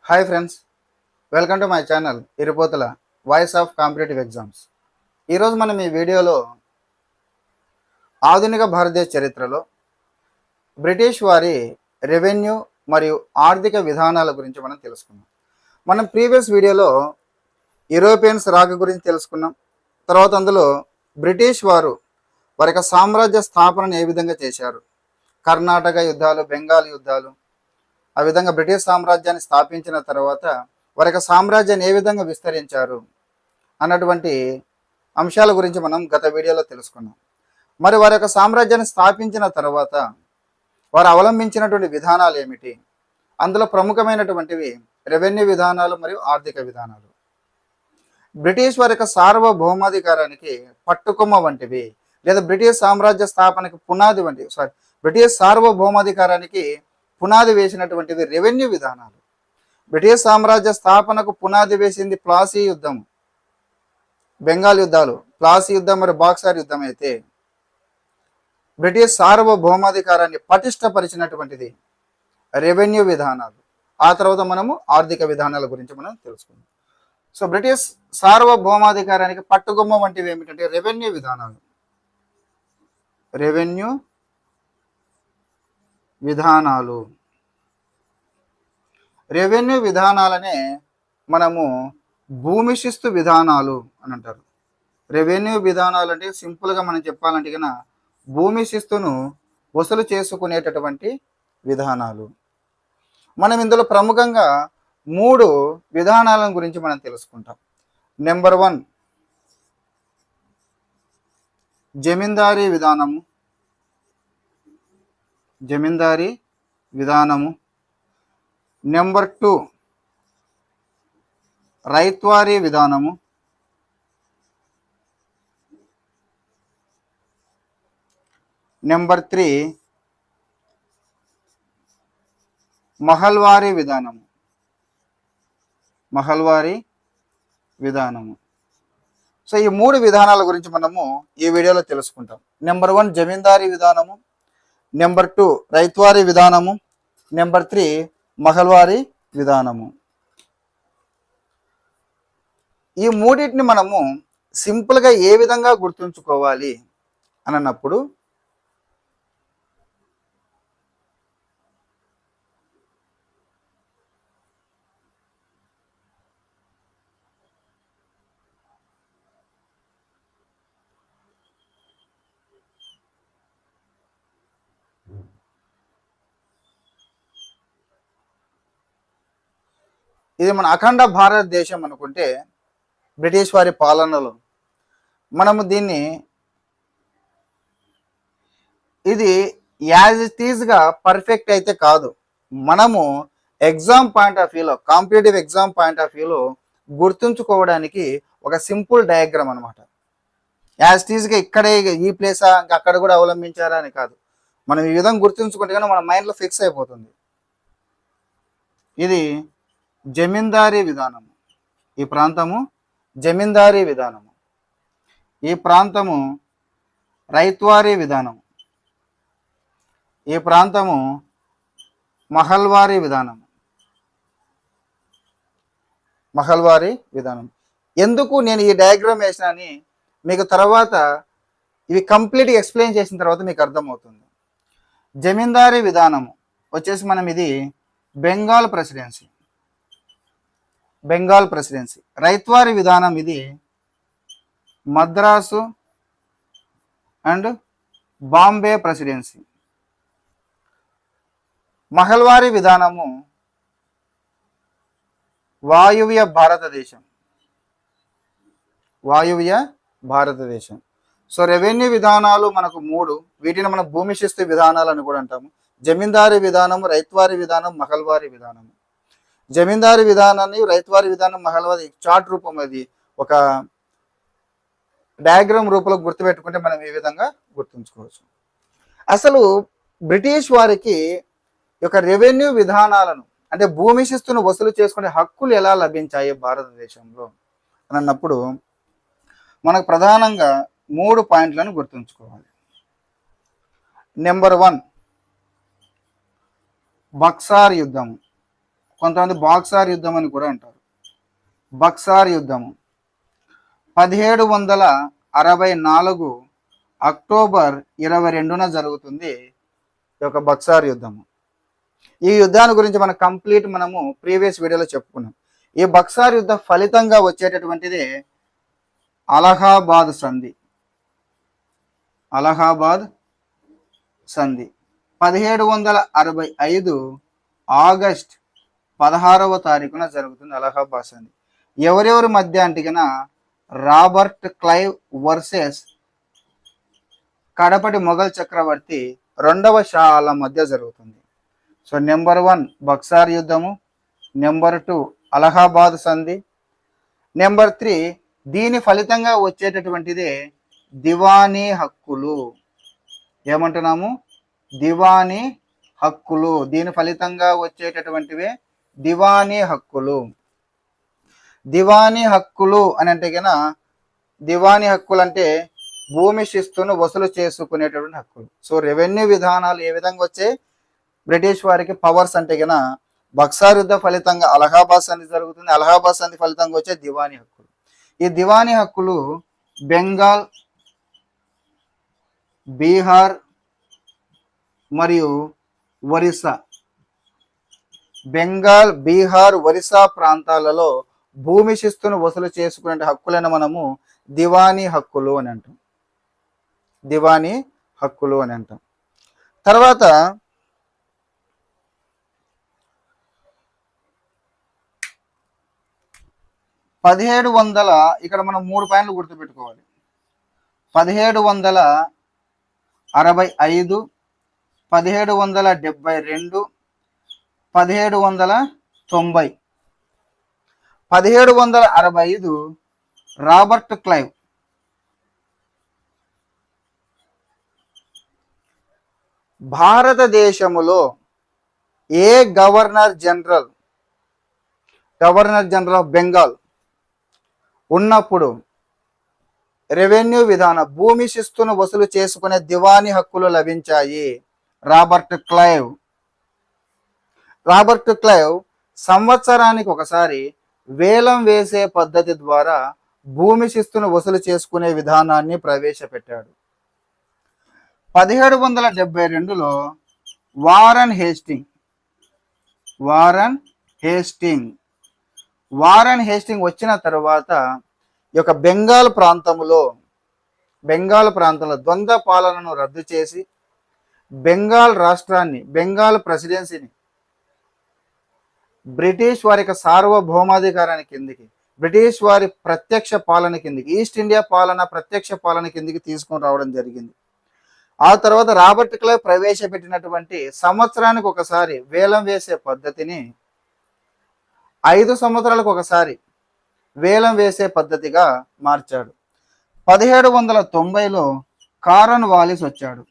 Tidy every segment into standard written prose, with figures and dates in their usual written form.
Hi friends, welcome to my channel Irupothula voice of competitive exams. ఈరోజు మనం ఈ వీడియోలో ఆధునిక భారతదేశ చరిత్రలో బ్రిటిష్ వారి రెవెన్యూ మరియు ఆర్థిక విధానాల గురించి మనం తెలుసుకున్నాం. మనం ప్రీవియస్ వీడియోలో యూరోపియన్స్ రాక గురించి తెలుసుకున్నాం. తర్వాత అందులో బ్రిటిష్ వారి యొక్క సామ్రాజ్య స్థాపనను ఏ విధంగా చేశారు, కర్ణాటక యుద్ధాలు, బెంగాల్ యుద్ధాలు, ఆ విధంగా బ్రిటిష్ సామ్రాజ్యాన్ని స్థాపించిన తర్వాత వారి యొక్క సామ్రాజ్యాన్ని ఏ విధంగా విస్తరించారు అన్నటువంటి అంశాల గురించి మనం గత వీడియోలో తెలుసుకున్నాం. మరి వారి యొక్క సామ్రాజ్యాన్ని స్థాపించిన తర్వాత వారు అవలంబించినటువంటి విధానాలు ఏమిటి, అందులో ప్రముఖమైనటువంటివి రెవెన్యూ విధానాలు మరియు ఆర్థిక విధానాలు. బ్రిటిష్ వారి యొక్క సార్వభౌమాధికారానికి పట్టుకొమ్మ వంటివి, లేదా బ్రిటిష్ సామ్రాజ్య స్థాపనకి పునాది వంటివి, బ్రిటిష్ సార్వభౌమాధికారానికి పునాది వేసినటువంటివి రెవెన్యూ విధానాలు. బ్రిటిష్ సామ్రాజ్య స్థాపనకు పునాది వేసింది ప్లాసీ యుద్ధం, బెంగాల్ యుద్ధాలు, ప్లాసీ యుద్ధం మరియు బాక్సార్ యుద్ధం అయితే బ్రిటిష్ సార్వభౌమాధికారాన్ని పటిష్టపరిచినటువంటిది రెవెన్యూ విధానాలు. ఆ తర్వాత మనము ఆర్థిక విధానాల గురించి మనం తెలుసుకుందాం. సో బ్రిటిష్ సార్వభౌమాధికారానికి పట్టుగొమ్మ వంటివి ఏమిటంటే రెవెన్యూ విధానాలు. రెవెన్యూ విధానాలు, రెవెన్యూ విధానాలనే మనము భూమి శిస్తు విధానాలు అని అంటారు. రెవెన్యూ విధానాలు అంటే సింపుల్గా మనం చెప్పాలంటే కన్నా భూమి శిస్తును వసూలు చేసుకునేటటువంటి విధానాలు. మనం ఇందులో ప్రముఖంగా 3 విధానాల గురించి మనం తెలుసుకుంటాం. నెంబర్ 1 జమీందారీ విధానము, జమీందారీ విధానము. నెంబర్ 2 రైత్వారీ విధానము. నెంబర్ 3 మహల్వారీ విధానము, మహల్వారీ విధానము. సో ఈ 3 విధానాల గురించి మనము ఈ వీడియోలో తెలుసుకుంటాం. నెంబర్ 1 జమీందారీ విధానము, నెంబర్ 2 రైత్వారీ విధానము, నెంబర్ 3 మహల్వారీ విధానము. ఈ మూడింటిని మనము సింపుల్గా ఏ విధంగా గుర్తుంచుకోవాలి అని అన్నప్పుడు ఇది మన అఖండ భారతదేశం అనుకుంటే బ్రిటిష్ వారి పాలనలో మనము దీన్ని ఇది యాజ్ ఇట్ ఈజ్గా పర్ఫెక్ట్ అయితే కాదు, మనము ఎగ్జామ్ పాయింట్ ఆఫ్ వ్యూలో, కాంపిటేటివ్ ఎగ్జామ్ పాయింట్ ఆఫ్ వ్యూలో గుర్తుంచుకోవడానికి ఒక సింపుల్ డయాగ్రామ్ అనమాట. యాజ్ ఇట్ ఈజ్గా ఇక్కడే ఈ ప్లేసా ఇంకా అక్కడ కూడా అవలంబించారా అని కాదు, మనం ఈ విధంగా గుర్తుంచుకుంటే కానీ మన మైండ్లో ఫిక్స్ అయిపోతుంది. ఇది జమీందారీ విధానము, ఈ ప్రాంతము జమీందారీ విధానము, ఈ ప్రాంతము రైత్వారీ విధానము, ఈ ప్రాంతము మహల్వారీ విధానము, మహల్వారీ విధానం. ఎందుకు నేను ఈ డయాగ్రామ్ వేసినా అని మీకు తర్వాత ఇవి కంప్లీట్గా ఎక్స్ప్లెయిన్ చేసిన తర్వాత మీకు అర్థమవుతుంది. జమీందారీ విధానము వచ్చేసి మనం ఇది బెంగాల్ ప్రెసిడెన్సీ, బెంగాల్ ప్రెసిడెన్సీ. రైత్వారీ విధానం ఇది మద్రాసు అండ్ బాంబే ప్రెసిడెన్సీ. మహల్వారీ విధానము వాయువ్య భారతదేశం, వాయువ్య భారతదేశం. సో రెవెన్యూ విధానాలు మనకు 3, వీటిని మనం భూమి శిస్తు విధానాలు అని కూడా అంటాము. జమీందారీ విధానము, రైత్వారీ విధానం, మహల్వారీ విధానము. జమీందారీ విధానాన్ని, రైత్వారీ విధానం, మహల్వారీ చార్ట్ రూపం, అది ఒక డయాగ్రామ్ రూపంలో గుర్తుపెట్టుకుంటే మనం ఈ విధంగా గుర్తుంచుకోవచ్చు. అసలు బ్రిటిష్ వారికి యొక్క రెవెన్యూ విధానాలను అంటే భూమి శిస్తును వసూలు చేసుకునే హక్కులు ఎలా లభించాయి భారతదేశంలో అని అన్నప్పుడు మనకు ప్రధానంగా 3 పాయింట్లను గుర్తుంచుకోవాలి. నెంబర్ 1 బక్సార్ యుద్ధము. కొంతమంది బాక్సార్ యుద్ధం అని కూడా అంటారు. బక్సార్ యుద్ధము 1764 అక్టోబర్ 22న జరుగుతుంది ఈ యొక్క బక్సార్ యుద్ధము. ఈ యుద్ధాన్ని గురించి మనము ప్రీవియస్ వీడియోలో చెప్పుకున్నాం. ఈ బక్సార్ యుద్ధ ఫలితంగా వచ్చేటటువంటిది అలహాబాద్ సంధి. అలహాబాద్ సంధి 1765 ఆగస్ట్ 16వ తారీఖున జరుగుతుంది అలహాబాద్ సంధి. ఎవరెవరి మధ్య అంటే రాబర్ట్ క్లైవ్ వర్సెస్ కడపటి మొఘల్ చక్రవర్తి రెండవ షా ఆలం మధ్య జరుగుతుంది. సో నెంబర్ 1 బక్సార్ యుద్ధము, నెంబర్ 2 అలహాబాద్ సంధి, నెంబర్ 3 దీని ఫలితంగా వచ్చేటటువంటిదే దివానీ హక్కులు. ఏమంటున్నాము? దివానీ హక్కులు. దీని ఫలితంగా వచ్చేటటువంటివే దివానీ హక్కులు. దివానీ హక్కులు అని అంటే దివానీ హక్కులు అంటే భూమి శిస్తును వసూలు చేసుకునేటటువంటి హక్కులు. సో రెవెన్యూ విధానాలు ఏ విధంగా వచ్చాయి? బ్రిటిష్ వారికి పవర్స్ అంటే బక్సార్ యుద్ధ ఫలితంగా అలహాబాద్ సంధి జరుగుతుంది. అలహాబాద్ సంధి ఫలితంగా వచ్చే దివానీ హక్కులు. ఈ దివానీ హక్కులు బెంగాల్, బీహార్ మరియు ఒరిస్సా, బెంగాల్, బీహార్, ఒరిస్సా ప్రాంతాలలో భూమి శిస్తును వసూలు చేసుకునే హక్కులను మనము దివానీ హక్కులు అని అంటాం. దివానీ హక్కులు అని అంటాం. తర్వాత 1700 ఇక్కడ మనం 3 పాయింట్లు గుర్తుపెట్టుకోవాలి. 1765, 1772, 1790. 1765 రాబర్ట్ క్లైవ్ భారతదేశములో ఏ గవర్నర్ జనరల్ ఆఫ్ బెంగాల్ ఉన్నప్పుడు రెవెన్యూ విధాన భూమి శిస్తును వసూలు చేసుకునే దివానీ హక్కులు లభించాయి. రాబర్ట్ క్లైవ్ సంవత్సరానికి ఒకసారి వేలం వేసే పద్ధతి ద్వారా భూమి శిస్తును వసూలు చేసుకునే విధానాన్ని ప్రవేశపెట్టాడు. 1772లో వారన్ హేస్టింగ్ వచ్చిన తర్వాత ఈ యొక్క బెంగాల్ ప్రాంతంలో ద్వంద్వ పాలనను రద్దు చేసి బెంగాల్ రాష్ట్రాన్ని, బెంగాల్ ప్రెసిడెన్సీని బ్రిటిష్ వారి యొక్క సార్వభౌమాధికారానికి కిందికి, బ్రిటిష్ వారి ప్రత్యక్ష పాలన కిందికి, ఈస్ట్ ఇండియా పాలన ప్రత్యక్ష పాలన కిందికి తీసుకొని రావడం జరిగింది. ఆ తర్వాత రాబర్ట్ క్లైవ్ ప్రవేశపెట్టినటువంటి సంవత్సరానికి ఒకసారి వేలం వేసే పద్ధతిని 5 సంవత్సరాలకు ఒకసారి వేలం వేసే పద్ధతిగా మార్చాడు. 1790లో కారన్ వాలిస్ వచ్చాడు.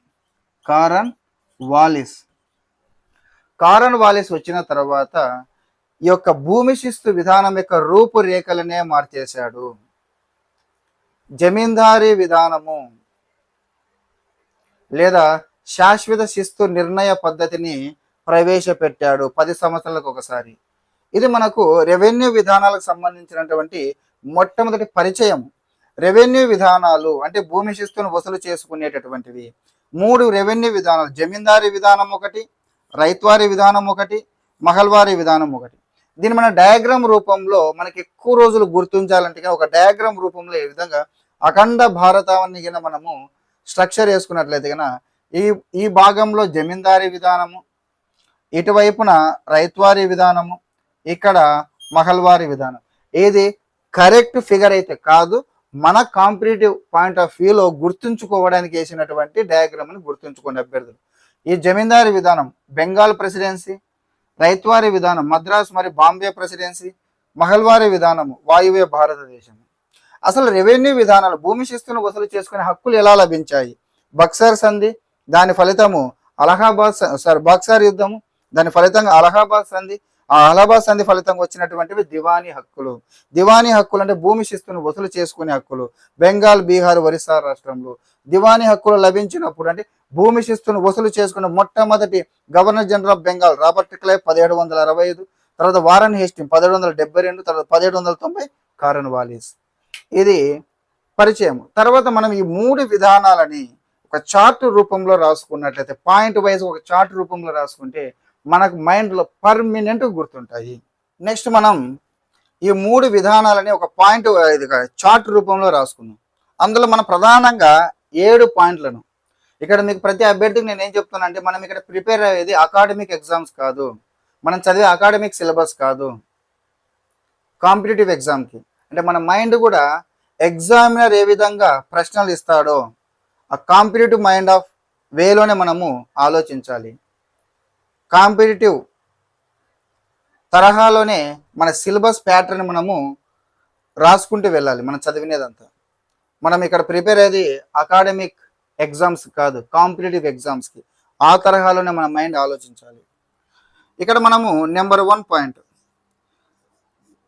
కారన్ వాలిస్ వచ్చిన తర్వాత ఈ యొక్క భూమి శిస్తు విధానం యొక్క రూపురేఖలనే మార్చేశాడు. జమీందారీ విధానము లేదా శాశ్వత శిస్తు నిర్ణయ పద్ధతిని ప్రవేశపెట్టాడు 10 సంవత్సరాలకు ఒకసారి. ఇది మనకు రెవెన్యూ విధానాలకు సంబంధించినటువంటి మొట్టమొదటి పరిచయం. రెవెన్యూ విధానాలు అంటే భూమి శిస్తును వసూలు చేసుకునేటటువంటివి 3 రెవెన్యూ విధానాలు: జమీందారీ విధానం ఒకటి, రైత్వారీ విధానం ఒకటి, మహల్వారీ విధానం ఒకటి. దీన్ని మన డయాగ్రామ్ రూపంలో మనకి ఎక్కువ రోజులు గుర్తించాలంటే ఒక డయాగ్రామ్ రూపంలో ఈ విధంగా అఖండ భారతాన్ని మనము స్ట్రక్చర్ వేసుకున్నట్లయితే ఈ భాగంలో జమీందారీ విధానము, ఇటువైపున రైత్వారీ విధానము, ఇక్కడ మహల్వారీ విధానం. ఏది కరెక్ట్ ఫిగర్ అయితే కాదు, మన కాంపిటేటివ్ పాయింట్ ఆఫ్ వ్యూలో గుర్తుంచుకోవడానికి వేసినటువంటి డయాగ్రామ్ని గుర్తుంచుకోండి అభ్యర్థులు. ఈ జమీందారీ విధానం బెంగాల్ ప్రెసిడెన్సీ, రైత్వారీ విధానం మద్రాస్ మరియు బాంబే ప్రెసిడెన్సీ, మహల్వారీ విధానము వాయువ్య భారతదేశం. అసలు రెవెన్యూ విధానాలు భూమి శిస్తును వసూలు చేసుకునే హక్కులు ఎలా లభించాయి? బక్సర్ సంధి, దాని ఫలితము బక్సర్ యుద్ధము, దాని ఫలితంగా అలహాబాద్ సంధి, ఆ అలహాబాద్ సంధి ఫలితంగా వచ్చినటువంటివి దివానీ హక్కులు. దివానీ హక్కులు అంటే భూమి శిస్తును వసూలు చేసుకునే హక్కులు. బెంగాల్, బీహార్, ఒరిస్సా రాష్ట్రంలో దివానీ హక్కులు లభించినప్పుడు అంటే భూమి శిస్తును వసూలు చేసుకున్న మొట్టమొదటి governor general of Bengal Robert Clive 1765, తర్వాత వారన్ హేస్టింగ్ 1772, తర్వాత 1790 కారన్ వాలిస్. ఇది పరిచయం. తర్వాత మనం ఈ 3 విధానాలని ఒక చార్ట్ రూపంలో రాసుకున్నట్లయితే, పాయింట్ వైజ్ ఒక చార్ట్ రూపంలో రాసుకుంటే మనకు మైండ్లో పర్మనెంట్ గుర్తుంటాయి. నెక్స్ట్ మనం ఈ 3 విధానాలని ఒక పాయింట్ చార్ట్ రూపంలో రాసుకున్నాం. అందులో మనం ప్రధానంగా 7 పాయింట్లను, ఇక్కడ మీకు ప్రతి అభ్యర్థికి నేను ఏం చెప్తున్నా అంటే, మనం ఇక్కడ ప్రిపేర్ అయ్యేది అకాడమిక్ ఎగ్జామ్స్ కాదు, మనం చదివే అకాడమిక్ సిలబస్ కాదు, కాంపిటేటివ్ ఎగ్జామ్కి. అంటే మన మైండ్ కూడా ఎగ్జామినర్ ఏ విధంగా ప్రశ్నలు ఇస్తాడో ఆ కాంపిటేటివ్ మైండ్ ఆఫ్ వేలోనే మనము ఆలోచించాలి. కాంపిటేటివ్ తరహాలోనే మన సిలబస్ ప్యాటర్న్ మనము రాసుకుంటూ వెళ్ళాలి. మనం చదివినదంతా మనం ఇక్కడ ప్రిపేర్ అయ్యేది అకాడమిక్ ఎగ్జామ్స్ కాదు, కాంపిటేటివ్ ఎగ్జామ్స్కి. ఆ తరహాలోనే మన మైండ్ ఆలోచించాలి. ఇక్కడ మనము నెంబర్ 1 పాయింట్,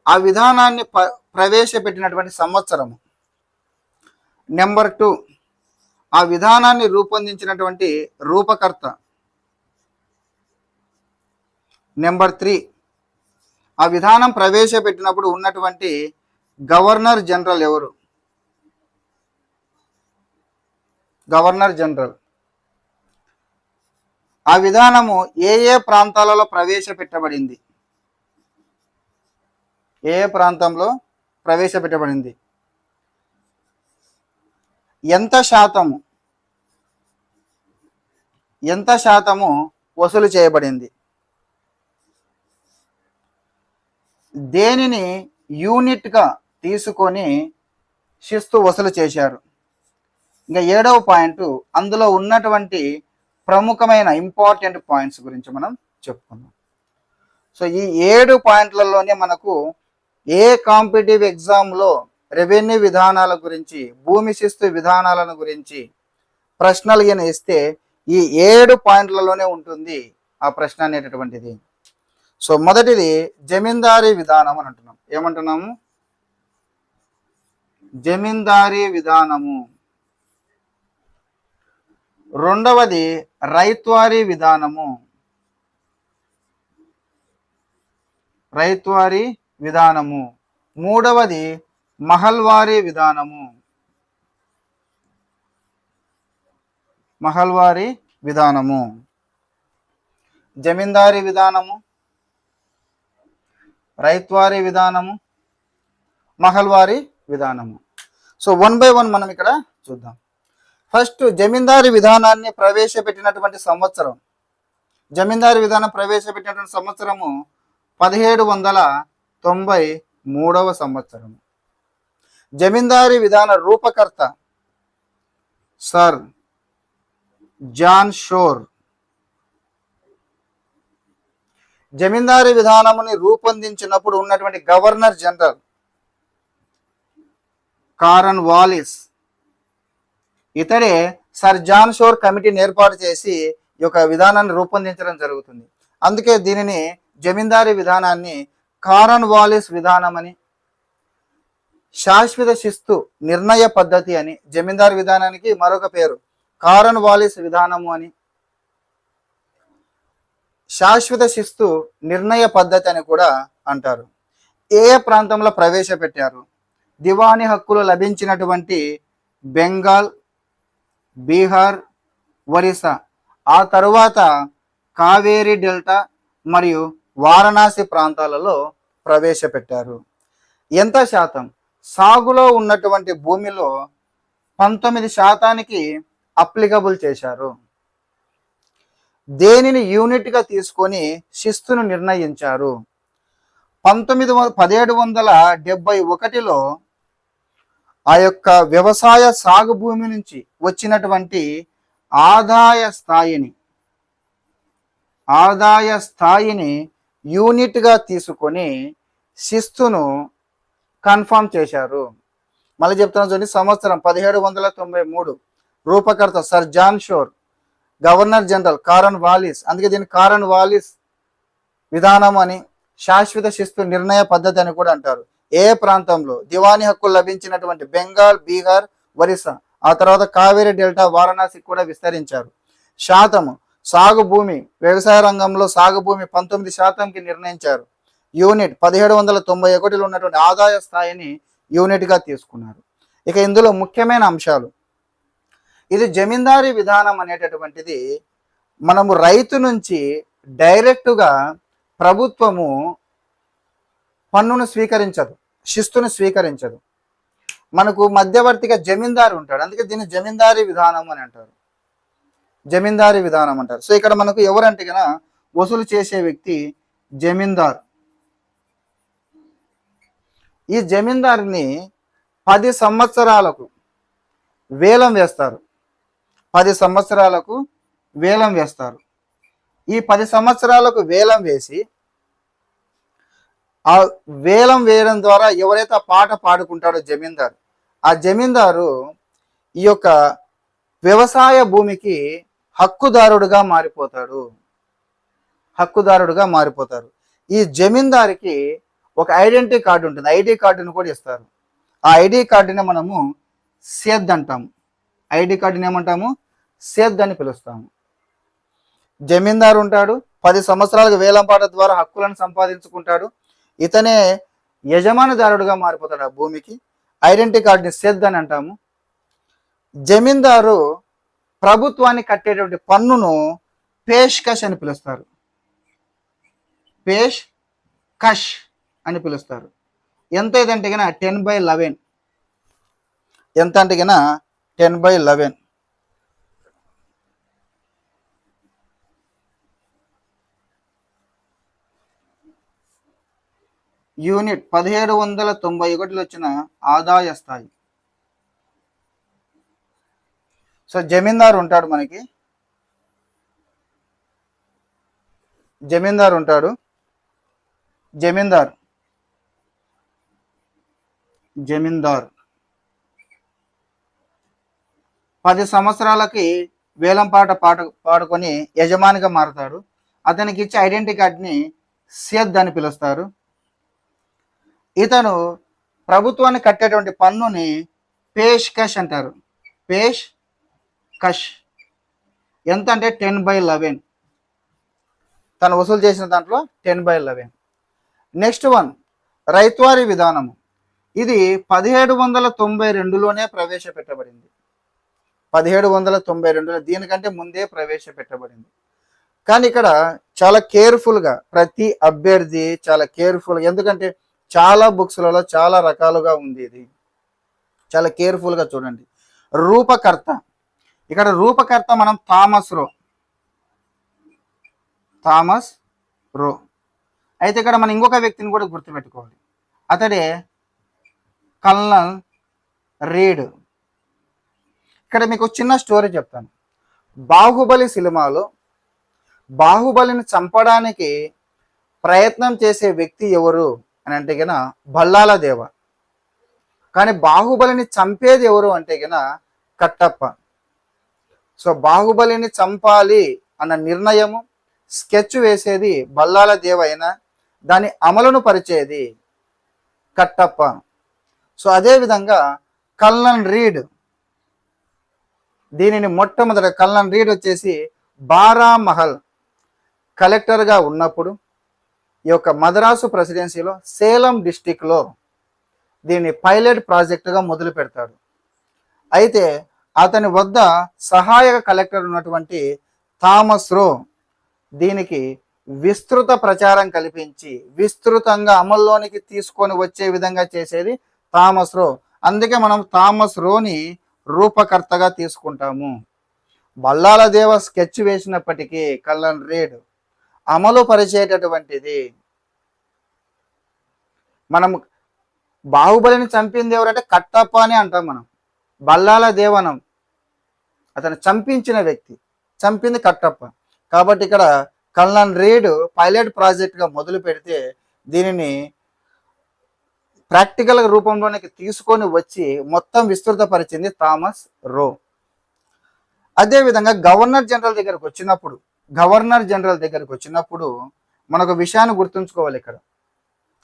ఆ విధానాన్ని ప్రవేశపెట్టినటువంటి సంవత్సరము. నెంబర్ 2, ఆ విధానాన్ని రూపొందించినటువంటి రూపకర్త. నెంబర్ 3, ఆ విధానం ప్రవేశపెట్టినప్పుడు ఉన్నటువంటి గవర్నర్ జనరల్ ఎవరు? Governor general. ఆ విధానము ఏ ఏ ప్రాంతాలలో ప్రవేశపెట్టబడింది? ఏ ప్రాంతంలో ప్రవేశపెట్టబడింది? ఎంత శాతము వసూలు చేయబడింది? దేనిని యూనిట్గా తీసుకొని శిస్తు వసూలు చేశారు? ఇంకా 7వ పాయింట్, అందులో ఉన్నటువంటి ప్రముఖమైన ఇంపార్టెంట్ పాయింట్స్ గురించి మనం చెప్పుకుందాం. సో ఈ 7 పాయింట్లలోనే మనకు ఏ కాంపిటేటివ్ ఎగ్జామ్లో రెవెన్యూ విధానాల గురించి, భూమి శిస్తు విధానాలను గురించి ప్రశ్నలు ఇస్తే ఈ 7 పాయింట్లలోనే ఉంటుంది ఆ ప్రశ్న అనేటటువంటిది. సో మొదటిది జమీందారీ విధానం అని అంటున్నాం. ఏమంటున్నాము? జమీందారీ విధానము. రెండవది రైత్వారీ విధానము. రైత్వారీ విధానము. మూడవది మహల్వారీ విధానము. మహల్వారీ విధానము. జమీందారీ విధానము, రైత్వారీ విధానము, మహల్వారీ విధానము. సో 1 by 1 మనం ఇక్కడ చూద్దాం. ఫస్ట్ జమీందారీ విధానాన్ని ప్రవేశపెట్టినటువంటి సంవత్సరం. జమీందారీ విధానం ప్రవేశపెట్టినటువంటి సంవత్సరము 1793వ సంవత్సరము. జమీందారీ విధాన రూపకర్త సర్ జాన్ షోర్. జమీందారీ విధానముని రూపొందించినప్పుడు ఉన్నటువంటి గవర్నర్ జనరల్ కారన్ వాలిస్. ఇతడే సర్ జాన్ షోర్ కమిటీని ఏర్పాటు చేసి ఈ యొక్క విధానాన్ని రూపొందించడం జరుగుతుంది. అందుకే దీనిని జమీందారీ విధానాన్ని కారన్ వాలిస్ విధానం అని, శాశ్వత శిస్తు నిర్ణయ పద్ధతి అని, జమీందారీ విధానానికి మరొక పేరు కారన్ వాలిస్ విధానము అని, శాశ్వత శిస్తు నిర్ణయ పద్ధతి అని కూడా అంటారు. ఏ ప్రాంతంలో ప్రవేశపెట్టారు? దివానీ హక్కులు లభించినటువంటి బెంగాల్, బీహార్, ఒరిస్సా, ఆ తరువాత కావేరీ డెల్టా మరియు వారణాసి ప్రాంతాలలో ప్రవేశపెట్టారు. ఎంత శాతం? సాగులో ఉన్నటువంటి భూమిలో 19% అప్లికబుల్ చేశారు. దేనిని యూనిట్గా తీసుకొని శిస్తును నిర్ణయించారు? 1771లో ఆ యొక్క వ్యవసాయ సాగు భూమి నుంచి వచ్చినటువంటి ఆదాయ స్థాయిని యూనిట్గా తీసుకొని శిస్తును కన్ఫర్మ్ చేశారు. మళ్ళీ చెప్తున్నా చూడండి, సంవత్సరం 1793. రూపకర్త సర్ జాన్ షోర్, గవర్నర్ జనరల్ కారన్ వాలిస్. అందుకే దీన్ని కారన్ వాలిస్ విధానం అని, శాశ్వత శిస్తు నిర్ణయ పద్ధతి అని కూడా అంటారు. ఏ ప్రాంతంలో? దివానీ హక్కులు లభించినటువంటి బెంగాల్, బీహార్, ఒరిస్సా, ఆ తర్వాత కావేరీ డెల్టా, వారణాసి కూడా విస్తరించారు. శాతము, సాగు భూమి, వ్యవసాయ రంగంలో సాగు భూమి 19%కి నిర్ణయించారు. యూనిట్ 1791లో ఉన్నటువంటి ఆదాయ స్థాయిని యూనిట్గా తీసుకున్నారు. ఇక ఇందులో ముఖ్యమైన అంశాలు, ఇది జమీందారీ విధానం అనేటటువంటిది మనము రైతు నుంచి డైరెక్టుగా ప్రభుత్వము పన్నును స్వీకరించదు, శిస్తును స్వీకరించదు. మనకు మధ్యవర్తిగా జమీందారు ఉంటాడు, అందుకే దీన్ని జమీందారీ విధానం అని అంటారు, జమీందారీ విధానం అంటారు. సో ఇక్కడ మనకు ఎవరంటే కనుక వసూలు చేసే వ్యక్తి జమీందారు. ఈ జమీందారుని 10 సంవత్సరాలకు వేలం వేస్తారు, 10 సంవత్సరాలకు వేలం వేస్తారు. ఈ 10 సంవత్సరాలకు వేలం వేసి ఆ వేలం వేయడం ద్వారా ఎవరైతే ఆ పాట పాడుకుంటాడో జమీందారు, ఆ జమీందారు ఈ యొక్క వ్యవసాయ భూమికి హక్కుదారుడుగా మారిపోతాడు, హక్కుదారుడుగా మారిపోతారు. ఈ జమీందారికి ఒక ఐడెంటిటీ కార్డు ఉంటుంది, ఐడి కార్డును కూడా ఇస్తారు. ఆ ఐడి కార్డుని మనము సేద్ అంటాము, ఐడి కార్డుని ఏమంటాము, సేద్ అని పిలుస్తాము. జమీందారు ఉంటాడు, 10 సంవత్సరాలకు వేలంపాట ద్వారా హక్కులను సంపాదించుకుంటాడు, ఇతనే యజమానిదారుడుగా మారిపోతాడు ఆ భూమికి. ఐడెంటిటీ కార్డుని సేద్ అని అంటాము. జమీందారు ప్రభుత్వాన్ని కట్టేటువంటి పన్నును పేష్కష్ అని పిలుస్తారు, పేష్ కష్ అని పిలుస్తారు. ఎంత ఇదంటే కన్నా 10/11, ఎంత అంటే కన్నా 10/11. యూనిట్ 1791లో వచ్చిన ఆదాయ స్థాయి. సో జమీందారు ఉంటాడు, మనకి జమీందారు ఉంటాడు, జమీందారు 10 సంవత్సరాలకి వేలంపాట పాడుకొని యజమానిగా మారుతాడు. అతనికి ఇచ్చే ఐడెంటిటీ కార్డ్ని సేద్ అని పిలుస్తారు. ఇతను ప్రభుత్వాన్ని కట్టేటువంటి పన్నుని పేష్కష్ అంటారు, పేష్కష్. ఎంత అంటే 10/11, తను వసూలు చేసిన దాంట్లో 10/11. నెక్స్ట్ వన్, రైతువారీ విధానము. ఇది 1792లోనే ప్రవేశపెట్టబడింది, 1792లో, దీనికంటే ముందే ప్రవేశపెట్టబడింది. కానీ ఇక్కడ చాలా కేర్ఫుల్గా ప్రతి అభ్యర్థి చాలా కేర్ఫుల్గా, ఎందుకంటే చాలా బుక్స్లలో చాలా రకాలుగా ఉంది, ఇది చాలా కేర్ఫుల్గా చూడండి. రూపకర్త, ఇక్కడ రూపకర్త మనం థామస్ రో. అయితే ఇక్కడ మనం ఇంకొక వ్యక్తిని కూడా గుర్తుపెట్టుకోవాలి, అతడే కల్నల్ రీడ్. ఇక్కడ మీకు చిన్న స్టోరీ చెప్తాను. బాహుబలి సినిమాలో బాహుబలిని చంపడానికి ప్రయత్నం చేసే వ్యక్తి ఎవరు అని అంటే గన భల్లాల దేవ. కానీ బాహుబలిని చంపేది ఎవరు అంటే గన కట్టప్ప. సో బాహుబలిని చంపాలి అన్న నిర్ణయము, స్కెచ్ వేసేది భల్లాల దేవ అయినా దాని అమలును పరిచేది కట్టప్ప. సో అదేవిధంగా కల్నల్ రీడ్, దీనిని మొట్టమొదట కల్నల్ రీడ్ వచ్చేసి బారామహల్ కలెక్టర్గా ఉన్నప్పుడు ఈ యొక్క మద్రాసు ప్రెసిడెన్సీలో సేలం డిస్టిక్లో దీన్ని పైలట్ ప్రాజెక్టుగా మొదలు పెడతాడు. అయితే అతని వద్ద సహాయక కలెక్టర్ ఉన్నటువంటి థామస్ రో దీనికి విస్తృత ప్రచారం కల్పించి విస్తృతంగా అమల్లోనికి తీసుకొని వచ్చే విధంగా చేసేది థామస్ రో. అందుకే మనం థామస్ రోని రూపకర్తగా తీసుకుంటాము. బల్లాల దేవ స్కెచ్ వేసినప్పటికీ కల్నల్ రీడ్ అమలు పరిచేటటువంటిది. మనం బాహుబలిని చంపింది ఎవరంటే కట్టప్ప అని అంటాం, మనం బల్లాల దేవనం అతను చంపించిన వ్యక్తి, చంపింది కట్టప్ప. కాబట్టి ఇక్కడ కల్నల్ రీడ్ పైలట్ ప్రాజెక్ట్గా మొదలు పెడితే దీనిని ప్రాక్టికల్ రూపంలోనికి తీసుకొని వచ్చి మొత్తం విస్తృతపరిచింది థామస్ రో. అదేవిధంగా గవర్నర్ జనరల్ దగ్గరకు వచ్చినప్పుడు మనకు విషయాన్ని గుర్తుంచుకోవాలి. ఇక్కడ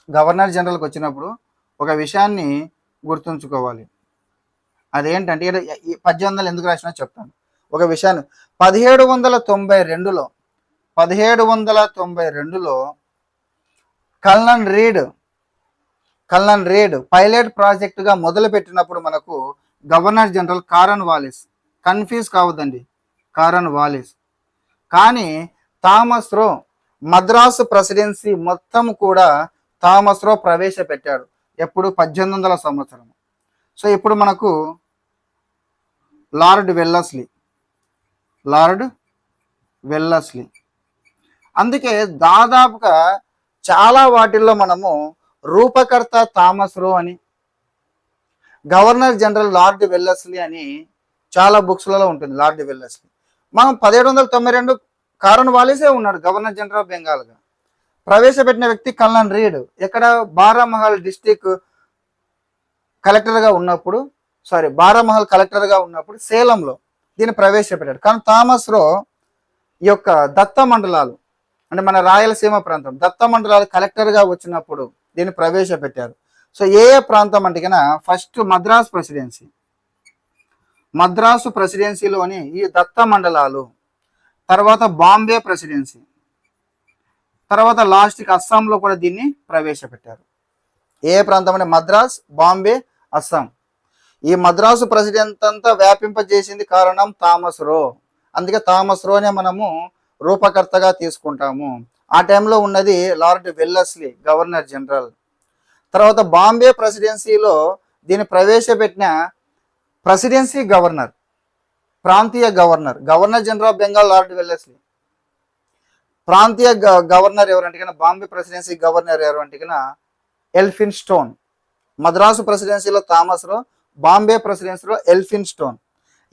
గవర్నర్ జనరల్కి వచ్చినప్పుడు ఒక విషయాన్ని గుర్తుంచుకోవాలి. అదేంటంటే 1800 ఎందుకు రాసినా చెప్తాను. ఒక విషయాన్ని 1792లో కల్నల్ రీడ్ పైలట్ ప్రాజెక్టుగా మొదలుపెట్టినప్పుడు మనకు governor general Cornwallis. Confuse కావద్దండి, కారన్ వాలిస్. కానీ థామస్ రో మద్రాసు ప్రెసిడెన్సీ మొత్తం కూడా థామస్ రో ప్రవేశపెట్టాడు. ఎప్పుడు? 1800 సంవత్సరం. సో ఇప్పుడు మనకు లార్డ్ వెల్లస్లీ. అందుకే దాదాపుగా చాలా వాటిల్లో మనము రూపకర్త థామస్ రో అని, గవర్నర్ జనరల్ లార్డ్ వెల్లస్లీ అని చాలా బుక్స్లలో ఉంటుంది. లార్డ్ వెల్లస్లీ మనం 1792 కారన్ వాలిసే ఉన్నాడు గవర్నర్ జనరల్ ఆఫ్ బెంగాల్గా. ప్రవేశపెట్టిన వ్యక్తి కల్నల్ రీడ్. ఎక్కడ? బారామహల్ కలెక్టర్గా ఉన్నప్పుడు సేలంలో దీన్ని ప్రవేశపెట్టాడు. కానీ థామస్ రో ఈ యొక్క దత్త మండలాలు, అంటే మన రాయలసీమ ప్రాంతం దత్త మండలాలు కలెక్టర్గా వచ్చినప్పుడు దీన్ని ప్రవేశపెట్టారు. సో ఏ ప్రాంతం అంటే కన్నా ఫస్ట్ మద్రాసు ప్రెసిడెన్సీలోని ఈ దత్త మండలాలు, తర్వాత బాంబే ప్రెసిడెన్సీ, తర్వాత లాస్ట్కి అస్సాంలో కూడా దీన్ని ప్రవేశపెట్టారు. ఏ ప్రాంతం అంటే మద్రాస్, బాంబే, అస్సాం. ఈ మద్రాసు ప్రెసిడెంట్ అంతా వ్యాపింపజేసింది కారణం థామస్ రో. అందుకే థామస్ రోనే మనము రూపకర్తగా తీసుకుంటాము. ఆ టైంలో ఉన్నది లార్డ్ వెల్లస్లీ, గవర్నర్ జనరల్. తర్వాత బాంబే ప్రెసిడెన్సీలో దీన్ని ప్రవేశపెట్టిన ప్రెసిడెన్సీ గవర్నర్, ప్రాంతీయ governor general of Bengal lord Wellesley. ప్రాంతీయ గవర్నర్ ఎవరంటే కన్నా, బాంబే ప్రెసిడెన్సీ గవర్నర్ ఎవరంటే కన్నా ఎల్ఫిన్స్టోన్. మద్రాసు ప్రెసిడెన్సీలో థామస్ రో, బాంబే ప్రెసిడెన్సీలో ఎల్ఫిన్స్టోన్.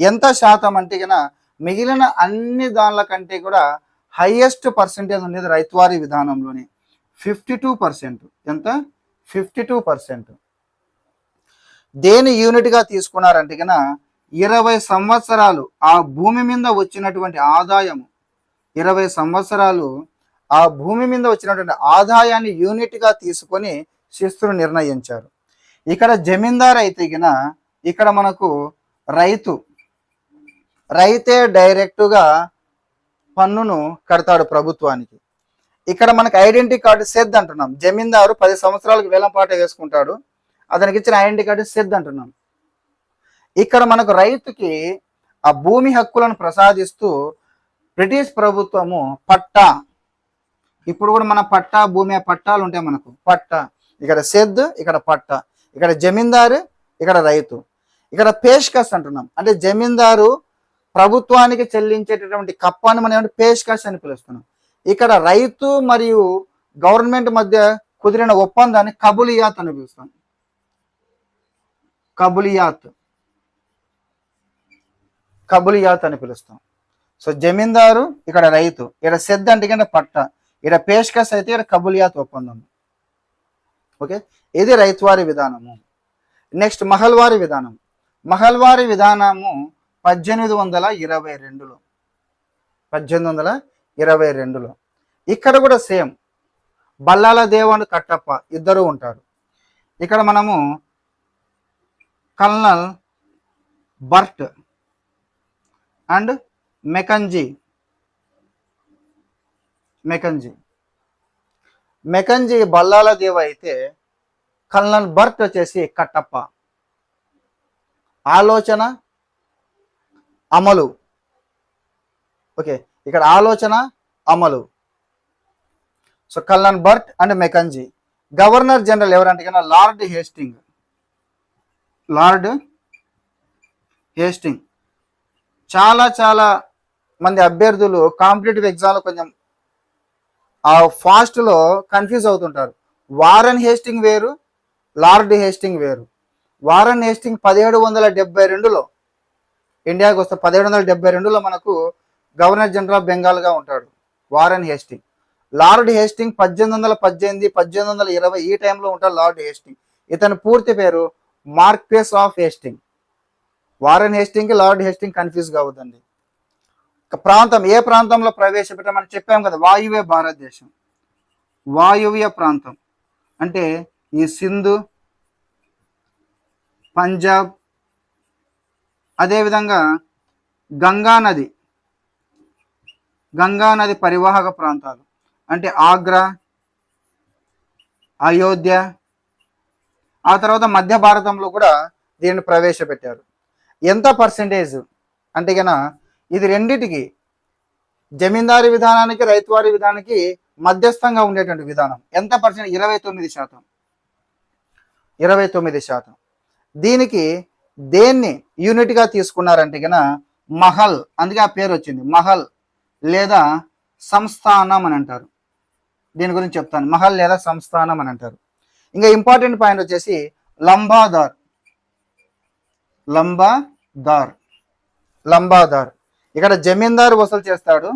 ఎంత శాతం అంటే కన్నా మిగిలిన అన్ని దానిల కంటే కూడా హైయెస్ట్ పర్సెంటేజ్ ఉండేది రైతువారీ విధానంలోనే, 52%. ఎంత? 52%. దేని యూనిట్గా తీసుకున్నారంటే కన్నా 20 సంవత్సరాలు ఆ భూమి మీద వచ్చినటువంటి ఆదాయము, 20 సంవత్సరాలు ఆ భూమి మీద వచ్చినటువంటి ఆదాయాన్ని యూనిట్గా తీసుకొని శిస్తులు నిర్ణయించారు. ఇక్కడ జమీందార్ అయితే గిన ఇక్కడ మనకు రైతే డైరెక్టుగా పన్నును కడతాడు ప్రభుత్వానికి. ఇక్కడ మనకు ఐడెంటిటీ కార్డు సెద్ అంటున్నాం. జమీందారు 10 సంవత్సరాలకు వేలంపాట వేసుకుంటాడు, అతనికి ఇచ్చిన ఐడెంటిటీ కార్డు సెద్ అంటున్నాం. ఇక్కడ మనకు రైతుకి ఆ భూమి హక్కులను ప్రసాదిస్తూ బ్రిటిష్ ప్రభుత్వము పట్టా, ఇప్పుడు కూడా మన పట్టా భూమి పట్టాలు ఉంటాయి మనకు, పట్టా. ఇక్కడ సెద్, ఇక్కడ పట్టా, ఇక్కడ జమీందారు, ఇక్కడ రైతు. ఇక్కడ పేష్కస్ అంటున్నాం, అంటే జమీందారు ప్రభుత్వానికి చెల్లించేటటువంటి కప్పాన్ని మనం ఏమంటే పేష్కస్ అని పిలుస్తున్నాం. ఇక్కడ రైతు మరియు గవర్నమెంట్ మధ్య కుదిరిన ఒప్పందాన్ని కబులియాత్ అని పిలుస్తాం. కబులియాత్ అని పిలుస్తాం. సో జమీందారు, ఇక్కడ రైతు, ఇక్కడ సెద్ అంటే కింద పట్ట, ఇక్కడ పేష్కస్ అయితే ఇక్కడ కబులియాత్ ఒప్పందం. ఓకే, ఇది రైతువారి విధానము. నెక్స్ట్ మహల్వారి విధానం. మహల్వారి విధానము 1822లో. ఇక్కడ కూడా సేమ్ బల్లాల దేవుడు కట్టప్ప ఇద్దరు ఉంటారు. ఇక్కడ మనము colonel Burt and Mackenzie Ballala దేవ అయితే కల్నల్ బర్ట్ వచ్చేసి కట్టప్ప. ఆలోచన అమలు. ఓకే, ఇక్కడ ఆలోచన అమలు. So colonel Burt and Mackenzie. Governor general ఎవరంటే కన్నా లార్డ్ హేస్టింగ్. చాలా మంది అభ్యర్థులు కాంపిటేటివ్ ఎగ్జామ్లో కొంచెం ఆ ఫాస్ట్లో కన్ఫ్యూజ్ అవుతుంటారు. వారన్ హేస్టింగ్ వేరు, లార్డ్ హేస్టింగ్ వేరు. వారన్ హేస్టింగ్ 1772లో ఇండియాకి వస్తే 1772లో మనకు గవర్నర్ జనరల్ ఆఫ్ బెంగాల్గా ఉంటాడు వారన్ హేస్టింగ్. లార్డ్ హేస్టింగ్ 1818, 1820 ఈ టైంలో ఉంటాడు లార్డ్ హేస్టింగ్. ఇతని పూర్తి పేరు మార్క్వెస్ ఆఫ్ హేస్టింగ్. వారన్ హేస్టింగ్కి లార్డ్ హేస్టింగ్ కన్ఫ్యూజ్ కావద్దండి. ప్రాంతం ఏ ప్రాంతంలో ప్రవేశపెట్టామని చెప్పాం కదా, వాయువ్య భారతదేశం, వాయువ్య ప్రాంతం అంటే ఈ సింధు, పంజాబ్, అదేవిధంగా గంగా నది పరివాహక ప్రాంతాలు అంటే ఆగ్రా, అయోధ్య, ఆ తర్వాత మధ్య భారతంలో కూడా దీన్ని ప్రవేశపెట్టారు. ఎంత పర్సెంటేజ్ అంటే కనుక ఇది రెండిటికి, జమీందారీ విధానానికి రైతువారీ విధానానికి మధ్యస్థంగా ఉండేటువంటి విధానం. ఎంత పర్సెంట్? 29%. 29%. దీనికి దేన్ని యూనిట్గా తీసుకున్నారంటే కనుక మహల్, అందుకే ఆ పేరు వచ్చింది మహల్ లేదా సంస్థానం అని అంటారు. దీని గురించి చెప్తాను, మహల్ లేదా సంస్థానం అని అంటారు. ఇంకా ఇంపార్టెంట్ పాయింట్ వచ్చేసి లంబాదార్. లంబాదార్ లంబాదార్ ఇక్కడ జమీందారు వసూలు చేస్తాడు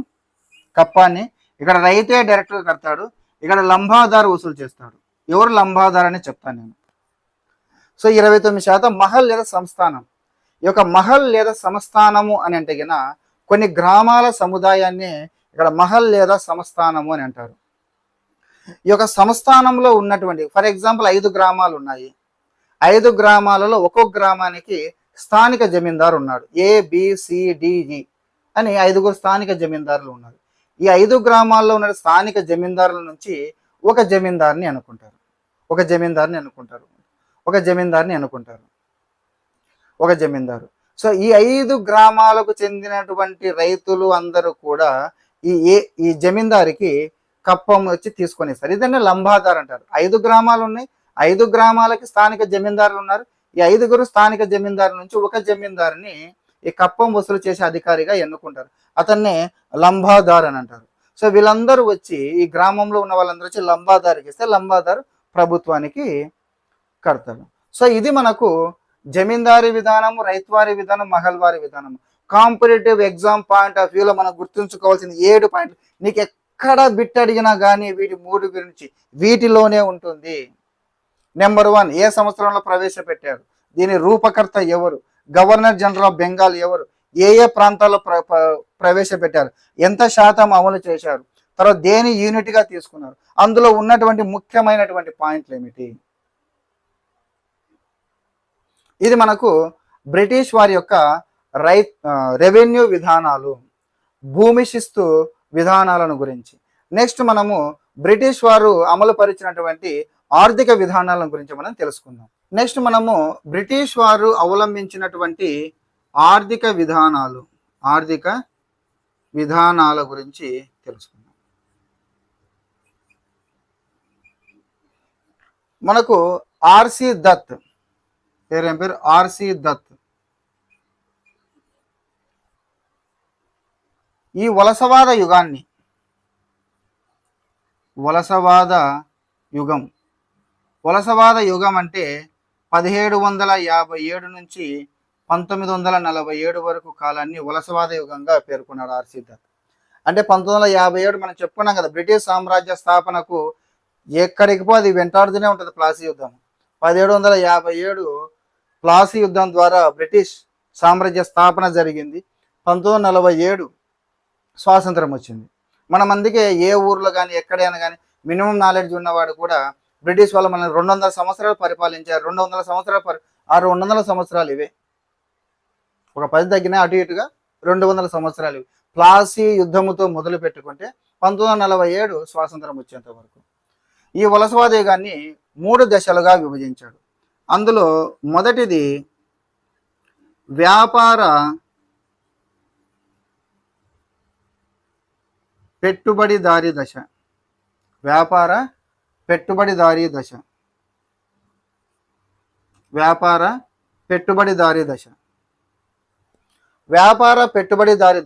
కప్పాన్ని, ఇక్కడ రైతే డైరెక్ట్గా కడతాడు, ఇక్కడ లంబాదారు వసూలు చేస్తాడు. ఎవరు లంబాదార్ అని చెప్తాను నేను. సో 29% మహల్ లేదా సంస్థానం. ఈ యొక్క మహల్ లేదా సంస్థానము అని అంటే గిన కొన్ని గ్రామాల సముదాయాన్ని ఇక్కడ మహల్ లేదా సంస్థానము అని అంటారు. ఈ యొక్క సంస్థానంలో ఉన్నటువంటి, ఫర్ ఎగ్జాంపుల్ 5 గ్రామాలు ఉన్నాయి. 5 గ్రామాలలో ఒక్కొక్క గ్రామానికి స్థానిక జమీందారు ఉన్నాడు. ABCDE అని 5 స్థానిక జమీందారులు ఉన్నారు. ఈ 5 గ్రామాల్లో ఉన్న స్థానిక జమీందారుల నుంచి ఒక జమీందారుని అనుకుంటారు. ఒక జమీందారు. సో ఈ 5 గ్రామాలకు చెందినటువంటి రైతులు అందరూ కూడా ఈ జమీందారికి కప్పం వచ్చి తీసుకొని ఇస్తారు. ఇదన్నీ లంబాదార్ అంటారు. 5 గ్రామాలు ఉన్నాయి, 5 గ్రామాలకి స్థానిక జమీందారులు ఉన్నారు. ఈ 5 స్థానిక జమీందారు నుంచి ఒక జమీందారుని ఈ కప్పం వసూలు చేసే అధికారిగా ఎన్నుకుంటారు. అతన్ని లంబాదార్ అని అంటారు. సో వీళ్ళందరూ వచ్చి ఈ గ్రామంలో ఉన్న వాళ్ళందరూ వచ్చి లంబాదారికి ఇస్తే లంబాదారు ప్రభుత్వానికి కడతాడు. సో ఇది మనకు జమీందారీ విధానం, రైతువారీ విధానం, మహల్వారీ విధానం. కాంపిటేటివ్ ఎగ్జామ్ పాయింట్ ఆఫ్ వ్యూలో మనం గుర్తుంచుకోవాల్సిన 7 పాయింట్లు. నీకు ఎక్కడ బిట్ అడిగినా కానీ వీటి 3 గురించి వీటిలోనే ఉంటుంది. నెంబర్ 1, ఏ సంవత్సరంలో ప్రవేశపెట్టారు, దీని రూపకర్త ఎవరు, గవర్నర్ జనరల్ ఆఫ్ బెంగాల్ ఎవరు, ఏ ప్రాంతాల్లో ప్రవేశపెట్టారు, ఎంత శాతం అమలు చేశారు, తర్వాత దేని యూనిట్గా తీసుకున్నారు, అందులో ఉన్నటువంటి ముఖ్యమైనటువంటి పాయింట్లు ఏమిటి. ఇది మనకు బ్రిటిష్ వారి యొక్క రెవెన్యూ విధానాలు, భూమి శిస్తు విధానాలను గురించి. నెక్స్ట్ మనము బ్రిటిష్ వారు అమలు పరిచినటువంటి ఆర్థిక విధానాల గురించి మనం తెలుసుకుందాం. నెక్స్ట్ మనము బ్రిటిష్ వారు అవలంబించినటువంటి ఆర్థిక విధానాల గురించి తెలుసుకుందాం. మనకు ఆర్సి దత్, ఏం పేరు? ఆర్సి దత్. ఈ వలసవాద యుగం అంటే 1757 నుంచి 1947 వరకు కాలాన్ని వలసవాద యుగంగా పేర్కొన్నాడు ఆర్సి దత్. అంటే 1957 మనం చెప్పుకున్నాం కదా, బ్రిటిష్ సామ్రాజ్య స్థాపనకు ఎక్కడికి పో అది వెంటాడుతూనే ఉంటుంది ప్లాసీ యుద్ధం. 1757 ప్లాసీ యుద్ధం ద్వారా బ్రిటిష్ సామ్రాజ్య స్థాపన జరిగింది. 1947 స్వాతంత్రం వచ్చింది. మనం అందుకే ఏ ఊర్లో కానీ ఎక్కడైనా కానీ మినిమం నాలెడ్జ్ ఉన్నవాడు కూడా బ్రిటిష్ వాళ్ళు మనల్ని 200 సంవత్సరాలు పరిపాలించారు. 200 సంవత్సరాలు ఇవే, ఒక 10 తగ్గినా అటు ఇటుగా 200 సంవత్సరాలు ఇవి. ప్లాసీ యుద్ధముతో మొదలు పెట్టుకుంటే 1947 స్వాతంత్రం వచ్చేంత వరకు ఈ వలసవాద యుగాన్ని 3 దశలుగా విభజించాడు. అందులో మొదటిది వ్యాపార పెట్టుబడిదారీ దశ. వ్యాపార పెట్టుబడిదారీ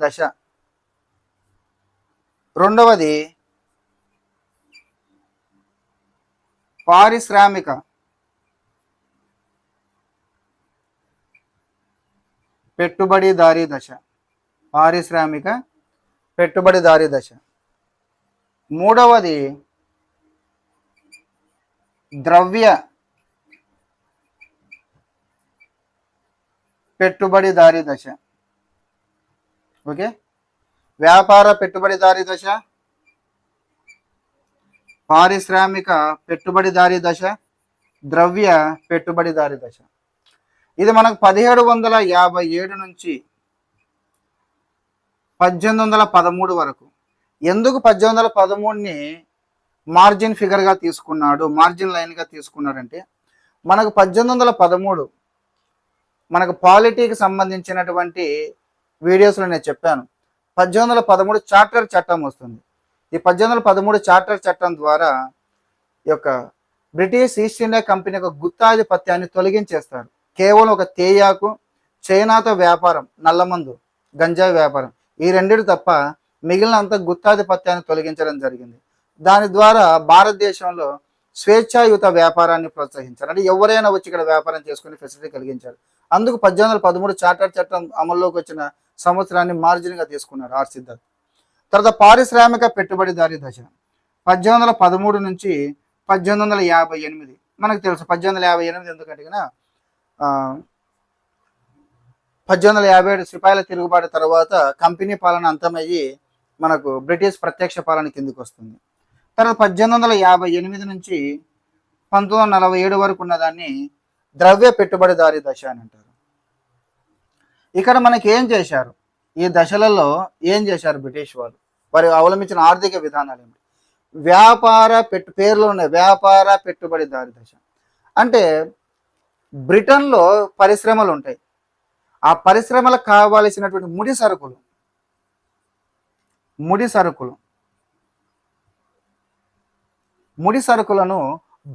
దశ. రెండవది పారిశ్రామిక పెట్టుబడిదారీ దశ. మూడవది ద్రవ్య పెట్టుబడిదారీ దశ. ఓకే, వ్యాపార పెట్టుబడిదారీ దశ, పారిశ్రామిక పెట్టుబడిదారీ దశ, ద్రవ్య పెట్టుబడిదారీ దశ. ఇది మనకు 1757 నుంచి 1813 వరకు. ఎందుకు 1813ని మార్జిన్ ఫిగర్గా తీసుకున్నాడు, మార్జిన్ లైన్గా తీసుకున్నాడంటే మనకు 1813 మనకు పాలిటీకి సంబంధించినటువంటి వీడియోస్లో నేను చెప్పాను. 1813 చార్టర్ చట్టం వస్తుంది. ఈ 1813 చార్టర్ చట్టం ద్వారా ఈ యొక్క బ్రిటిష్ ఈస్ట్ ఇండియా కంపెనీ యొక్క గుత్తాధిపత్యాన్ని తొలగించేస్తారు. కేవలం ఒక తేయాకు, చైనాతో వ్యాపారం, నల్లమందు, గంజాయి వ్యాపారం, ఈ రెండిటి తప్ప మిగిలిన అంత గుత్తాధిపత్యాన్ని తొలగించడం జరిగింది. దాని ద్వారా భారతదేశంలో స్వేచ్ఛాయుత వ్యాపారాన్ని ప్రోత్సహించారు. అంటే ఎవరైనా వచ్చి ఇక్కడ వ్యాపారం చేసుకునే ఫెసిలిటీ కలిగించారు. అందుకు 1813 చార్టర్ చట్టం అమల్లోకి వచ్చిన సంవత్సరాన్ని మార్జిన్గా తీసుకున్నారు ఆర్ సిద్ధార్థ్. తర్వాత పారిశ్రామిక పెట్టుబడిదారీ దశ 1813 నుంచి 1858. మనకు తెలుసు 1858 ఎందుకంటే 1857 సిపాయిల తిరుగుబాటు తర్వాత కంపెనీ పాలన అంతమయ్యి మనకు బ్రిటిష్ ప్రత్యక్ష పాలన కిందికి వస్తుంది. తర్వాత 1858 నుంచి 1947 వరకు ఉన్నదాన్ని ద్రవ్య పెట్టుబడిదారీ దశ అని అంటారు. ఇక్కడ మనకి ఏం చేశారు, ఈ దశలలో ఏం చేశారు బ్రిటిష్ వాళ్ళు, వారు అవలంబించిన ఆర్థిక విధానాలు ఏమిటి? పేర్లో ఉన్నాయి వ్యాపార పెట్టుబడిదారీ దశ. అంటే బ్రిటన్లో పరిశ్రమలు ఉంటాయి. ఆ పరిశ్రమలకు కావాల్సినటువంటి ముడి సరుకులను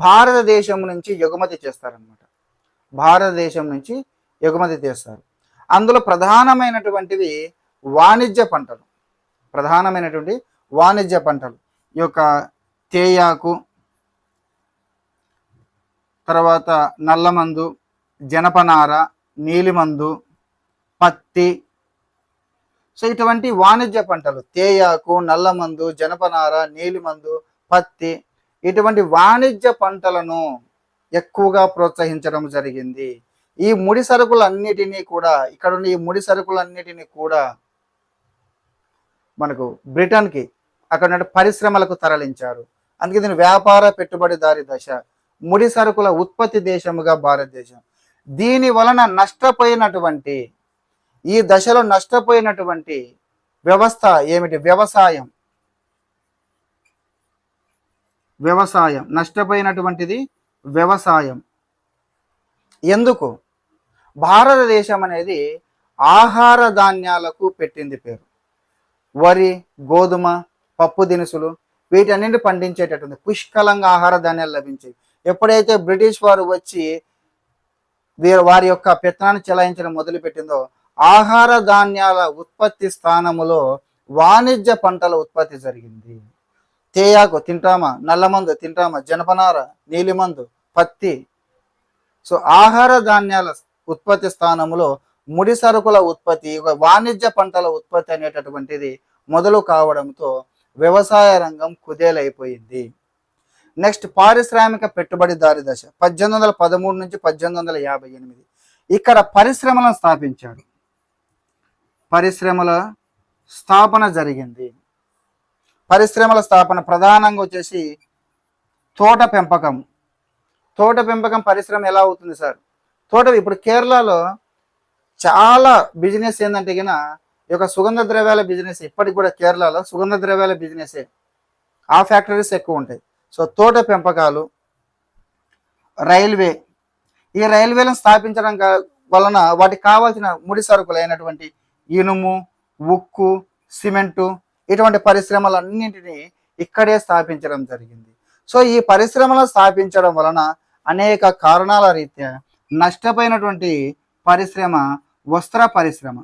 భారతదేశం నుంచి ఎగుమతి చేస్తారనమాట. భారతదేశం నుంచి ఎగుమతి చేస్తారు. అందులో ప్రధానమైనటువంటివి వాణిజ్య పంటలు. ఈ యొక్క తేయాకు, తర్వాత నల్లమందు, జనపనార, నీలిమందు, పత్తి. సో ఇటువంటి వాణిజ్య పంటలు తేయాకు, నల్లమందు, జనపనార, నీలిమందు, పత్తి, ఇటువంటి వాణిజ్య పంటలను ఎక్కువగా ప్రోత్సహించడం జరిగింది. ఈ ముడి సరుకులన్నిటినీ కూడా మనకు బ్రిటన్కి అక్కడ పరిశ్రమలకు తరలించారు. అందుకే దీని వ్యాపార పెట్టుబడిదారీ దశ. ముడి సరుకుల ఉత్పత్తి దేశముగా భారతదేశం. దీని వలన ఈ దశలో నష్టపోయినటువంటి వ్యవస్థ ఏమిటి? వ్యవసాయం. నష్టపోయినటువంటిది వ్యవసాయం. ఎందుకు? భారతదేశం అనేది ఆహార ధాన్యాలకు పెట్టింది పేరు. వరి, గోధుమ, పప్పు దినుసులు వీటన్నింటి పండించేటటువంటి పుష్కలంగా ఆహార ధాన్యాలు లభించేవి. ఎప్పుడైతే బ్రిటిష్ వారు వచ్చి వారి యొక్క పెత్తనాన్ని చెలాయించడం మొదలుపెట్టిందో ఆహార ధాన్యాల ఉత్పత్తి స్థానములో వాణిజ్య పంటల ఉత్పత్తి జరిగింది. తేయాకు తింటామా, నల్లమందు తింటామా, జనపనార, నీలిమందు, పత్తి. సో ఆహార ధాన్యాల ఉత్పత్తి స్థానంలో ముడి సరుకుల ఉత్పత్తి, వాణిజ్య పంటల ఉత్పత్తి అనేటటువంటిది మొదలు కావడంతో వ్యవసాయ రంగం కుదేలైపోయింది. నెక్స్ట్ పారిశ్రామిక పెట్టుబడిదారీ దశ 1813 నుంచి 1858. ఇక్కడ పరిశ్రమలను స్థాపించాడు. పరిశ్రమల స్థాపన జరిగింది. పరిశ్రమల స్థాపన ప్రధానంగా వచ్చేసి తోట పెంపకం పరిశ్రమ ఎలా అవుతుంది సార్? ఇప్పుడు కేరళలో చాలా బిజినెస్ ఏంటంటే ఈ యొక్క సుగంధ ద్రవ్యాల బిజినెస్ ఇప్పటికి కూడా కేరళలో సుగంధ ద్రవ్యాల బిజినెసే. ఆ ఫ్యాక్టరీస్ ఎక్కువ ఉంటాయి. సో తోట పెంపకాలు, రైల్వే. ఈ రైల్వేలను స్థాపించడం వలన వాటికి కావాల్సిన ముడి సరుకులు అయినటువంటి ఇనుము, ఉక్కు, సిమెంటు ఇటువంటి పరిశ్రమలన్నింటినీ ఇక్కడే స్థాపించడం జరిగింది. సో ఈ పరిశ్రమలు స్థాపించడం వలన అనేక కారణాల రీత్యా నష్టపోయినటువంటి పరిశ్రమ వస్త్ర పరిశ్రమ.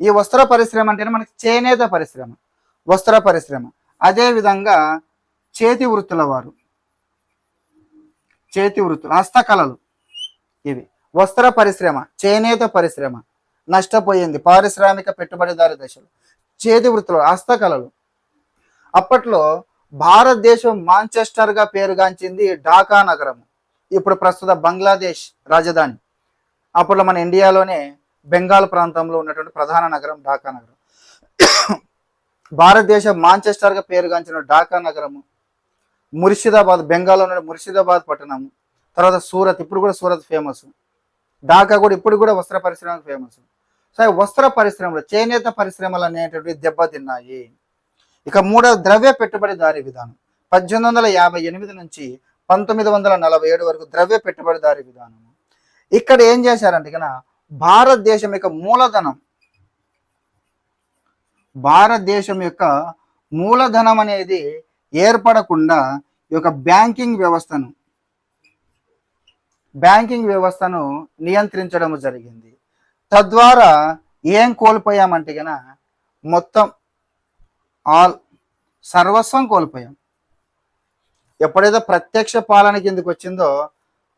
ఈ వస్త్ర పరిశ్రమ అంటేనే మనకి చేనేత పరిశ్రమ, వస్త్ర పరిశ్రమ. అదేవిధంగా చేతి వృత్తులు, హస్తకళలు, ఇవి వస్త్ర పరిశ్రమ, చేనేత పరిశ్రమ నష్టపోయింది పారిశ్రామిక పెట్టుబడిదారీ దశలో. చేతి వృత్తులు, హస్తకళలు. అప్పట్లో భారతదేశం మాంచెస్టర్గా పేరుగాంచింది ఢాకా నగరం. ఇప్పుడు ప్రస్తుత బంగ్లాదేశ్ రాజధాని. అప్పట్లో మన ఇండియాలోనే బెంగాల్ ప్రాంతంలో ఉన్నటువంటి ప్రధాన నగరం ఢాకా నగరం. భారతదేశం మాంచెస్టర్గా పేరుగాంచిన ఢాకా నగరము, ముర్షిదాబాద్, బెంగాల్లో ఉన్న ముర్షిదాబాద్ పట్టణము, తర్వాత సూరత్, ఇప్పుడు కూడా సూరత్ ఫేమస్. ఢాకా కూడా ఇప్పుడు కూడా వస్త్ర పరిశ్రమకు ఫేమస్. సో వస్త్ర పరిశ్రమలు, చేనేత పరిశ్రమలు అనేటువంటివి దెబ్బతిన్నాయి. ఇక మూడవ ద్రవ్య పెట్టుబడిదారీ విధానం 1858 నుంచి 1947 వరకు ద్రవ్య పెట్టుబడిదారీ విధానం. ఇక్కడ ఏం చేశారంటే కన భారతదేశం యొక్క మూలధనం అనేది ఏర్పడకుండా ఈ యొక్క బ్యాంకింగ్ వ్యవస్థను నియంత్రించడం జరిగింది. తద్వారా ఏం కోల్పోయామంటే గన మొత్తం సర్వస్వం కోల్పోయాం. ఎప్పుడైతే ప్రత్యక్ష పాలన కిందకి వచ్చిందో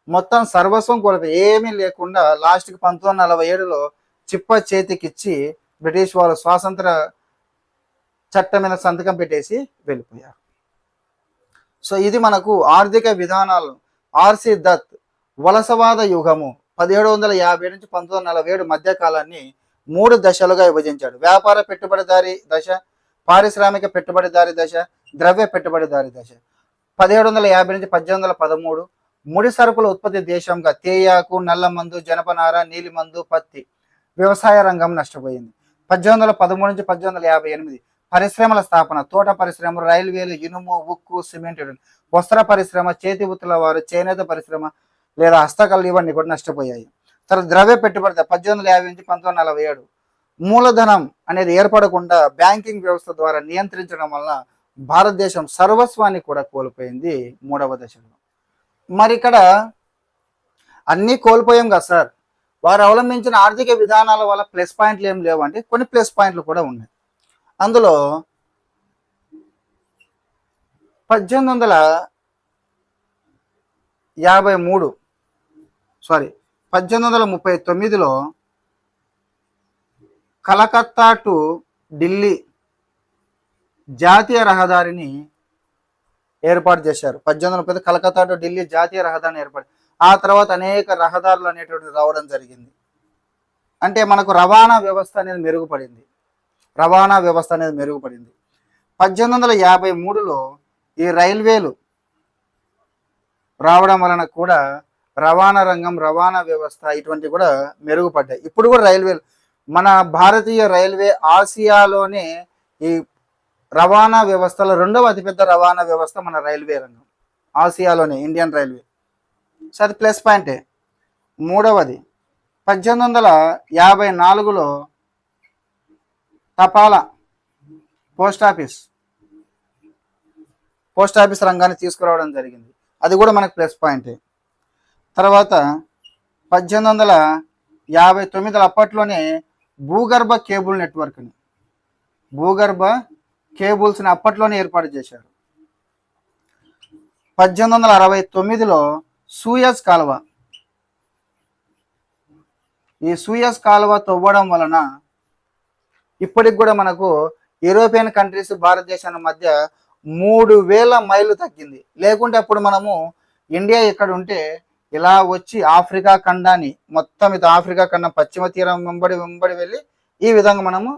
మొత్తం సర్వస్వం కోల్పోయి ఏమీ లేకుండా లాస్ట్కి 1947లో చిప్ప చేతికిచ్చి బ్రిటిష్ వాళ్ళు స్వాతంత్ర చట్టం మీద సంతకం పెట్టేసి వెళ్ళిపోయారు. సో ఇది మనకు ఆర్థిక విధానాలు. ఆర్సి దత్ వలసవాద యుగము 1750 నుంచి 1947 మధ్య కాలాన్ని 3 దశలుగా విభజించాడు. వ్యాపార పెట్టుబడిదారీ దశ, పారిశ్రామిక పెట్టుబడిదారీ దశ, ద్రవ్య పెట్టుబడిదారీ దశ. 1750 నుంచి 1813 ముడి సరుకుల ఉత్పత్తి దేశంగా తేయాకు, నల్లమందు, జనపనార, నీలిమందు, పత్తి వ్యవసాయ రంగం నష్టపోయింది. 1813 నుంచి 1858 పరిశ్రమల స్థాపన, తోట పరిశ్రమలు, రైల్వేలు, ఇనుము, ఉక్కు, సిమెంట్, వస్త్ర పరిశ్రమ, చేతి వృత్తుల వారు, చేనేత పరిశ్రమ లేదా హస్తకళలు ఇవన్నీ కూడా నష్టపోయాయి. తర్వాత ద్రవ్య పెట్టుబడి 1850 నుంచి 1947 మూలధనం అనేది ఏర్పడకుండా బ్యాంకింగ్ వ్యవస్థ ద్వారా నియంత్రించడం వల్ల భారతదేశం సర్వస్వాన్ని కూడా కోల్పోయింది మూడవ దశలో. మరి ఇక్కడ అన్నీ కోల్పోయాం కదా సార్, వారు అవలంబించిన ఆర్థిక విధానాల వల్ల ప్లస్ పాయింట్లు ఏం లేవంటే కొన్ని ప్లస్ పాయింట్లు కూడా ఉన్నాయి. అందులో 1839లో కలకత్తా టు ఢిల్లీ జాతీయ రహదారిని ఏర్పాటు చేశారు. 1830 కలకత్తా టు ఢిల్లీ జాతీయ రహదారిని ఏర్పాటు. ఆ తర్వాత అనేక రహదారులు అనేటువంటివి రావడం జరిగింది. అంటే మనకు రవాణా వ్యవస్థ అనేది మెరుగుపడింది. 1853లో ఈ రైల్వేలు రావడం వలన కూడా రవాణా రంగం, రవాణా వ్యవస్థ ఇటువంటి కూడా మెరుగుపడ్డాయి. ఇప్పుడు కూడా రైల్వేలు, మన భారతీయ రైల్వే ఆసియాలోనే ఈ రవాణా వ్యవస్థలో 2వ అతిపెద్ద రవాణా వ్యవస్థ మన రైల్వే రంగం ఆసియాలోనే, ఇండియన్ రైల్వే. సో అది ప్లస్ పాయింటే. మూడవది 1854లో తపాలా పోస్ట్ ఆఫీస్ రంగాన్ని తీసుకురావడం జరిగింది. అది కూడా మనకు ప్లస్ పాయింటే. తర్వాత 1859 అప్పట్లోనే భూగర్భ కేబుల్స్ని అప్పట్లోనే ఏర్పాటు చేశారు. 1869లో సూయజ్ కాలువ, ఈ సూయజ్ కాలువ తవ్వడం వలన ఇప్పటికి కూడా మనకు యూరోపియన్ కంట్రీస్ భారతదేశాల మధ్య 3000 మైళ్ళు తగ్గింది. లేకుంటే అప్పుడు మనము ఇండియా ఇక్కడ ఉంటే ఇలా వచ్చి ఆఫ్రికా ఖండాన్ని మొత్తం, ఇది ఆఫ్రికా ఖండం పశ్చిమ తీరం వెంబడి వెళ్ళి ఈ విధంగా మనము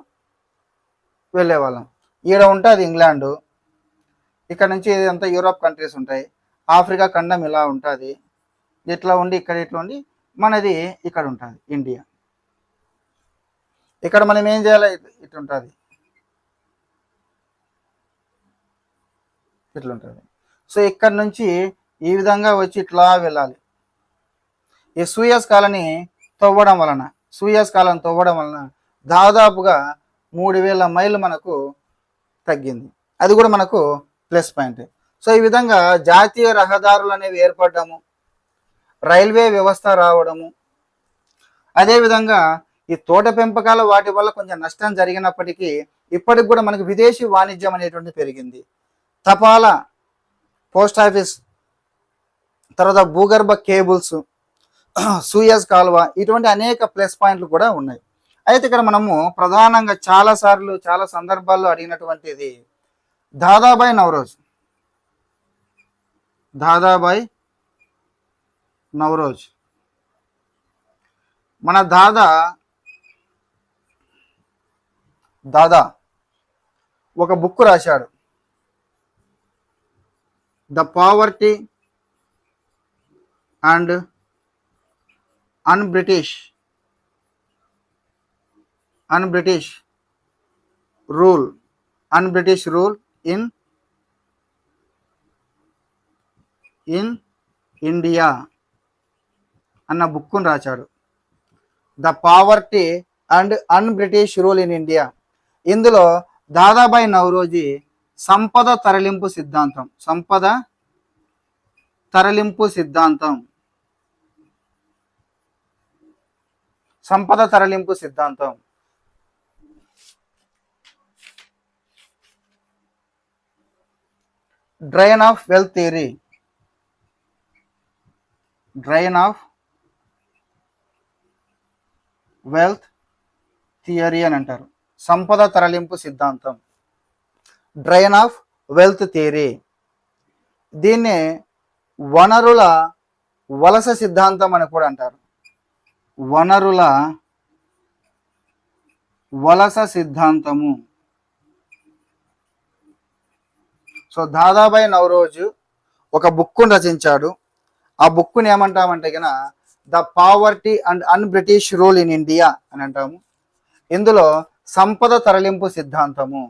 వెళ్ళేవాళ్ళం. ఈడ ఉంటే అది ఇంగ్లాండు, ఇక్కడ నుంచి ఇదంతా యూరోప్ కంట్రీస్ ఉంటాయి. ఆఫ్రికా ఖండం ఇలా ఉంటుంది, ఇట్లా ఉండి ఇట్లా ఉండి మనది ఇక్కడ ఉంటుంది ఇండియా. ఇక్కడ మనం ఏం చేయాలి, ఇట్లా ఉంటుంది, ఇట్లుంటుంది. సో ఇక్కడ నుంచి ఈ విధంగా వచ్చి ఇట్లా వెళ్ళాలి. ఈ సూయజ్ కాలనీ తవ్వడం వలన దాదాపుగా 3000 మైళ్ళు మనకు తగ్గింది. అది కూడా మనకు ప్లస్ పాయింట్. సో ఈ విధంగా జాతీయ రహదారులు అనేవి ఏర్పడము, రైల్వే వ్యవస్థ రావడము, అదేవిధంగా ఈ తోట పెంపకాల వాటి వల్ల కొంచెం నష్టం జరిగినప్పటికీ ఇప్పటికి కూడా మనకు విదేశీ వాణిజ్యం అనేటువంటి పెరిగింది. తపాలా పోస్ట్ ఆఫీస్, తర్వాత భూగర్భ కేబుల్స్, సూయజ్ కాలువ, ఇటువంటి అనేక ప్లస్ పాయింట్లు కూడా ఉన్నాయి. అయితే ఇక్కడ మనము ప్రధానంగా చాలా సందర్భాల్లో అడిగినటువంటిది దాదాబాయి నవరోజ్. మన దాదా ఒక బుక్ రాశాడు, the poverty and an British and British rule in India అన్న బుక్కును రాశాడు. The poverty and an British rule in India. ఇందులో దాదాబాయి నౌరోజీ సంపద తరలింపు సిద్ధాంతం డ్రైన్ ఆఫ్ వెల్త్ థియరీ అని అంటారు. సంపద తరలింపు సిద్ధాంతం, డ్రైన్ ఆఫ్ వెల్త్ థియరీ. దీన్ని వనరుల వలస సిద్ధాంతం అని కూడా అంటారు. వనరుల వలస సిద్ధాంతము. సో దాదాబాయి నౌరోజు ఒక బుక్కును రచించాడు. ఆ బుక్కుని ఏమంటామంటే కనుక the poverty and an British rule in India అని అంటాము. ఇందులో సంపద తరలింపు సిద్ధాంతము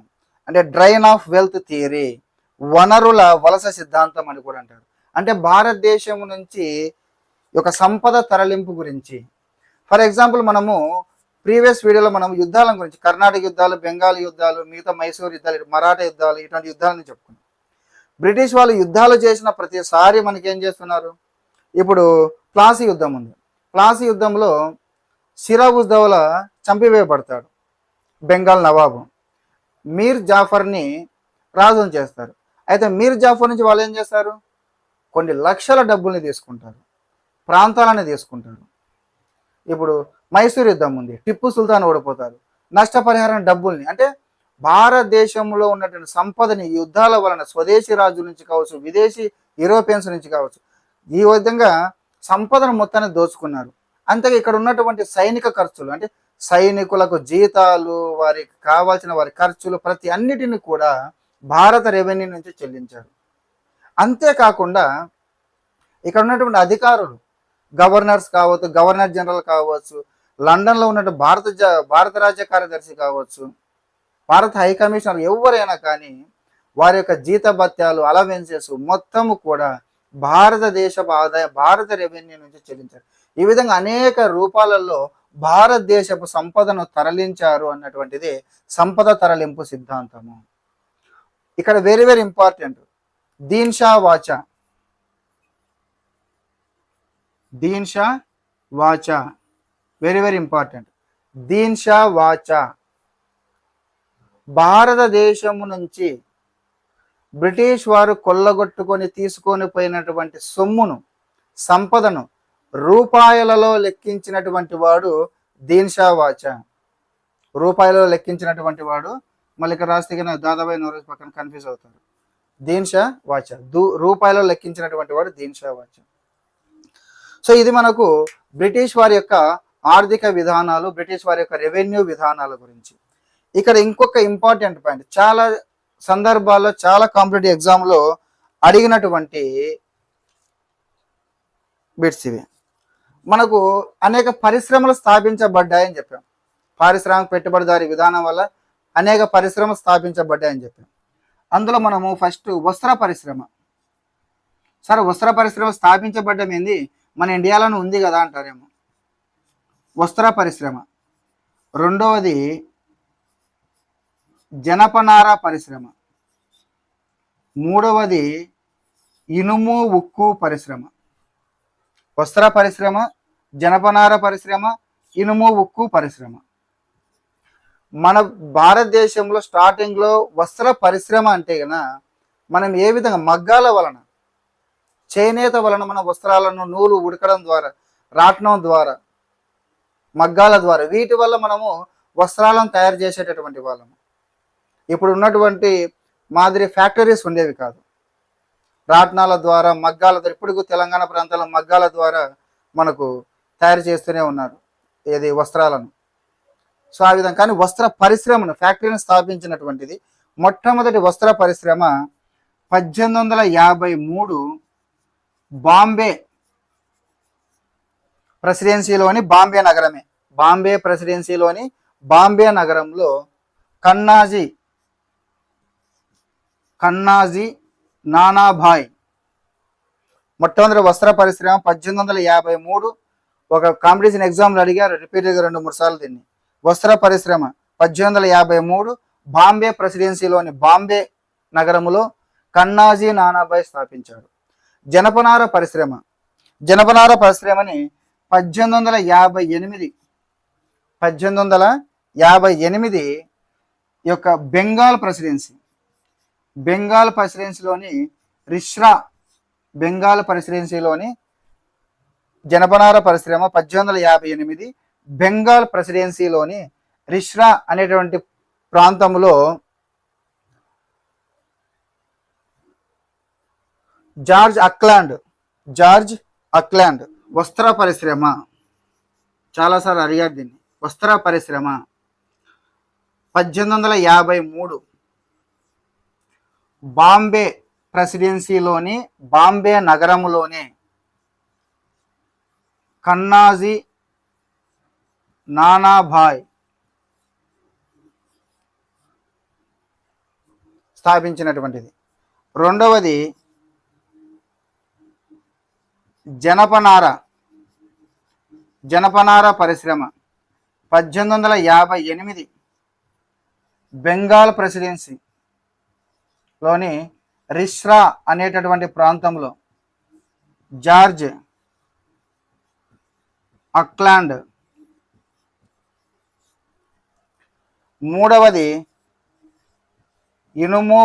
అంటే డ్రైన్ ఆఫ్ వెల్త్ థియరీ, వనరుల వలస సిద్ధాంతం అని కూడా అంటారు. అంటే భారతదేశం నుంచి ఒక సంపద తరలింపు గురించి. ఫర్ ఎగ్జాంపుల్ మనము ప్రీవియస్ వీడియోలో మనం యుద్ధాల గురించి, కర్ణాటక యుద్ధాలు, బెంగాల్ యుద్ధాలు, మిగతా మైసూర్ యుద్ధాలు, మరాఠా యుద్ధాలు, ఇటువంటి యుద్ధాలని చెప్పుకున్నాం. బ్రిటిష్ వాళ్ళు యుద్ధాలు చేసిన ప్రతిసారి మనకి ఏం చేస్తున్నారు? ఇప్పుడు ప్లాసీ యుద్ధం ఉంది. ప్లాసీ యుద్ధంలో సిరాజ్ ఉద్ దౌలా చంపివేయబడతాడు. బెంగాల్ నవాబు మీర్ జాఫర్ని రాజుని చేస్తారు. అయితే మీర్ జాఫర్ నుంచి వాళ్ళు ఏం చేస్తారు? కొన్ని లక్షల డబ్బుల్ని తీసుకుంటారు, ప్రాంతాలని తీసుకుంటారు. ఇప్పుడు మైసూర్ యుద్ధం ఉంది, టిప్పు సుల్తాన్ ఓడిపోతారు. నష్టపరిహారం డబ్బుల్ని, అంటే భారతదేశంలో ఉన్నటువంటి సంపదని యుద్ధాల వలన స్వదేశీ రాజుల నుంచి కావచ్చు, విదేశీ యూరోపియన్స్ నుంచి కావచ్చు, ఈ విధంగా సంపదను మొత్తాన్ని దోచుకున్నారు. అంతగా ఇక్కడ ఉన్నటువంటి సైనిక ఖర్చులు, అంటే సైనికులకు జీతాలు, వారికి కావాల్సిన వారి ఖర్చులు, ప్రతి అన్నిటిని కూడా భారత రెవెన్యూ నుంచి చెల్లించారు. అంతేకాకుండా ఇక్కడ ఉన్నటువంటి అధికారులు, గవర్నర్స్ కావచ్చు, గవర్నర్ జనరల్ కావచ్చు, లండన్లో ఉన్నటువంటి భారత రాజ్య కార్యదర్శి కావచ్చు, భారత హై కమిషనర్, ఎవరైనా కానీ వారి యొక్క జీతభత్యాలు, అలవెన్సెస్ మొత్తము కూడా భారతదేశపు ఆదాయం, భారత రెవెన్యూ నుంచి చెల్లించారు. ఈ విధంగా అనేక రూపాలలో భారతదేశపు సంపదను తరలించారు అన్నటువంటిది సంపద తరలింపు సిద్ధాంతము. ఇక్కడ very very important, Dinshaw Wacha, very very important. Dinshaw Wacha భారతదేశము నుంచి బ్రిటిష్ వారు కొల్లగొట్టుకొని తీసుకొని పోయినటువంటి సొమ్మును, సంపదను రూపాయలలో లెక్కించినటువంటి వాడు దీన్ షా వాచా. రూపాయలలో లెక్కించినటువంటి వాడు, మళ్ళీ ఇక్కడ రాస్తే దాదాబాయి నౌరోజీ పక్కన కన్ఫ్యూజ్ అవుతారు. దీన్ షా వాచా, రూపాయలలో లెక్కించినటువంటి వాడు దీన్ షా వాచా. సో ఇది మనకు బ్రిటిష్ వారి యొక్క ఆర్థిక విధానాలు, బ్రిటిష్ వారి యొక్క రెవెన్యూ విధానాల గురించి. ఇక్కడ ఇంకొక ఇంపార్టెంట్ పాయింట్, చాలా సందర్భాల్లో చాలా కాంపిటేటివ్ ఎగ్జామ్లో అడిగినటువంటి బిట్స్ ఇవి. మనకు అనేక పరిశ్రమలు స్థాపించబడ్డాయని చెప్పాం. పారిశ్రామిక పెట్టుబడిదారీ విధానం వల్ల అనేక పరిశ్రమలు స్థాపించబడ్డాయని చెప్పాం. అందులో మనము ఫస్ట్ వస్త్ర పరిశ్రమ. సరే, వస్త్ర పరిశ్రమ స్థాపించబడ్డం ఏంది, మన ఇండియాలోనే ఉంది కదా అంటారేమో. వస్త్ర పరిశ్రమ. రెండవది జనపనార పరిశ్రమ. మూడవది ఇనుము ఉక్కు పరిశ్రమ. వస్త్ర పరిశ్రమ, జనపనార పరిశ్రమ, ఇనుము ఉక్కు పరిశ్రమ. మన భారతదేశంలో స్టార్టింగ్లో వస్త్ర పరిశ్రమ అంటే కనుక మనం ఏ విధంగా మగ్గాల వలన, చేనేత వలన మన వస్త్రాలను నూలు ఉడకడం ద్వారా, రాట్నం ద్వారా, మగ్గాల ద్వారా, వీటి వల్ల మనము వస్త్రాలను తయారు చేసేటటువంటి వాళ్ళము. ఇప్పుడు ఉన్నటువంటి మాదిరి ఫ్యాక్టరీస్ ఉండేవి కాదు. రాట్నాల ద్వారా, మగ్గాల ద్వారా, ఇప్పుడు తెలంగాణ ప్రాంతాల్లో మగ్గాల ద్వారా మనకు తయారు చేస్తూనే ఉన్నారు ఏది వస్త్రాలను. సో ఆ విధంగా, కానీ వస్త్ర పరిశ్రమను, ఫ్యాక్టరీని స్థాపించినటువంటిది మొట్టమొదటి వస్త్ర పరిశ్రమ 1853 బాంబే ప్రెసిడెన్సీలోని బాంబే నగరమే. బాంబే ప్రెసిడెన్సీలోని బాంబే నగరంలో కన్నాజీ నానాభాయ్ మొట్టమొదటి వస్త్ర పరిశ్రమ 1853. ఒక కాంపిటీషన్ ఎగ్జామ్లు అడిగారు రిపీటెడ్గా 2-3 సార్లు దీన్ని. వస్త్ర పరిశ్రమ 1853 బాంబే ప్రెసిడెన్సీలోని బాంబే నగరంలో కన్నాజీ నానాభాయ్ స్థాపించాడు. జనపనార పరిశ్రమని 1858 యొక్క బెంగాల్ ప్రెసిడెన్సీలోని జనపనార పరిశ్రమ 1858 బెంగాల్ ప్రెసిడెన్సీలోని రిష్రా అనేటువంటి ప్రాంతంలో జార్జ్ అక్లాండ్ వస్త్ర పరిశ్రమ, చాలాసార్లు అడిగారు దీన్ని. వస్త్ర పరిశ్రమ 1853 బాంబే ప్రెసిడెన్సీలోని బాంబే నగరంలోనే కన్నాజీ నానాభాయ్ స్థాపించినటువంటిది. రెండవది జనపనార పరిశ్రమ 1858 బెంగాల్ ప్రెసిడెన్సీలోని రిష్రా అనేటటువంటి ప్రాంతంలో జార్జ్ అక్లాండ్. మూడవది ఇనుము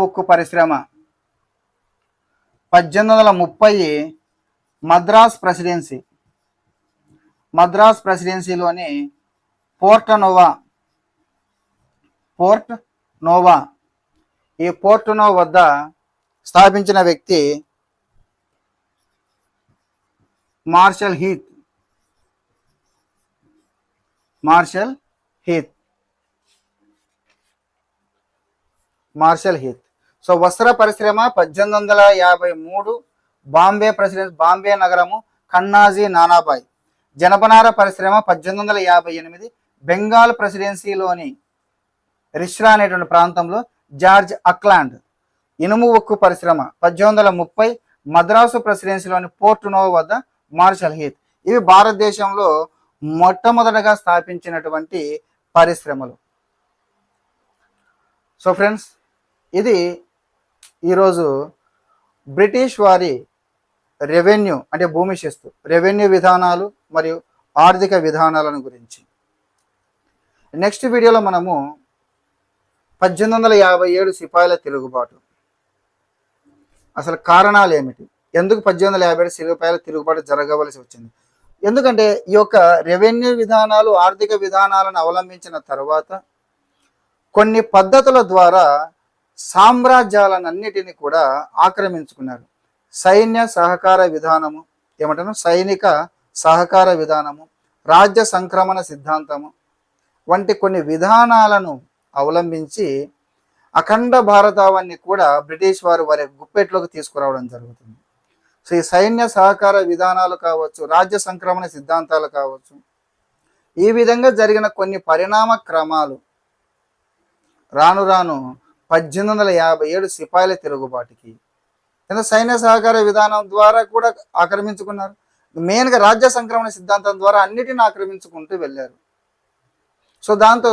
ఉక్కు పరిశ్రమ 1830 మద్రాస్ ప్రెసిడెన్సీలోని పోర్ట్ నోవా ఈ పోర్ట్ నోవా వద్ద స్థాపించిన వ్యక్తి మార్షల్ హీత్. సో వస్త్ర పరిశ్రమ 1853 బాంబే నగరము కన్నాజీ నానాభాయ్. జనపనార పరిశ్రమ 1858 బెంగాల్ ప్రెసిడెన్సీలోని రిష్రా అనేటువంటి ప్రాంతంలో జార్జ్ అక్లాండ్. ఇనుము ఉక్కు పరిశ్రమ 1830 మద్రాసు ప్రెసిడెన్సీలోని పోర్ట్ నోవా వద్ద మార్షల్ హీత్. ఇవి భారతదేశంలో మొట్టమొదటగా స్థాపించినటువంటి పరిశ్రమలు. సో ఫ్రెండ్స్, ఇది ఈరోజు బ్రిటిష్ వారి రెవెన్యూ అంటే భూమి శిస్తు రెవెన్యూ విధానాలు మరియు ఆర్థిక విధానాలను గురించి. నెక్స్ట్ వీడియోలో మనము 1857 సిపాయిల తిరుగుబాటు, అసలు కారణాలు ఏమిటి, ఎందుకు 1857 సిపాయిల తిరుగుబాటు జరగవలసి వచ్చింది, ఎందుకంటే ఈ యొక్క రెవెన్యూ విధానాలు ఆర్థిక విధానాలను అవలంబించిన తర్వాత కొన్ని పద్ధతుల ద్వారా సామ్రాజ్యాలన్నిటిని కూడా ఆక్రమించుకున్నారు. సైనిక సహకార విధానము, రాజ్య సంక్రమణ సిద్ధాంతము వంటి కొన్ని విధానాలను అవలంబించి అఖండ భారతావన్ని కూడా బ్రిటిష్ వారు వారి గుప్పెట్లోకి తీసుకురావడం జరుగుతుంది. సో ఈ సైన్య సహకార విధానాలు కావచ్చు, రాజ్య సంక్రమణ సిద్ధాంతాలు కావచ్చు, ఈ విధంగా జరిగిన కొన్ని పరిణామ క్రమాలు రాను 1857 సిపాయిల తిరుగుబాటుకి సైన్య సహకార విధానం ద్వారా కూడా ఆక్రమించుకున్నారు. మెయిన్గా రాజ్య సంక్రమణ సిద్ధాంతం ద్వారా అన్నిటిని ఆక్రమించుకుంటూ వెళ్ళారు. సో దాంతో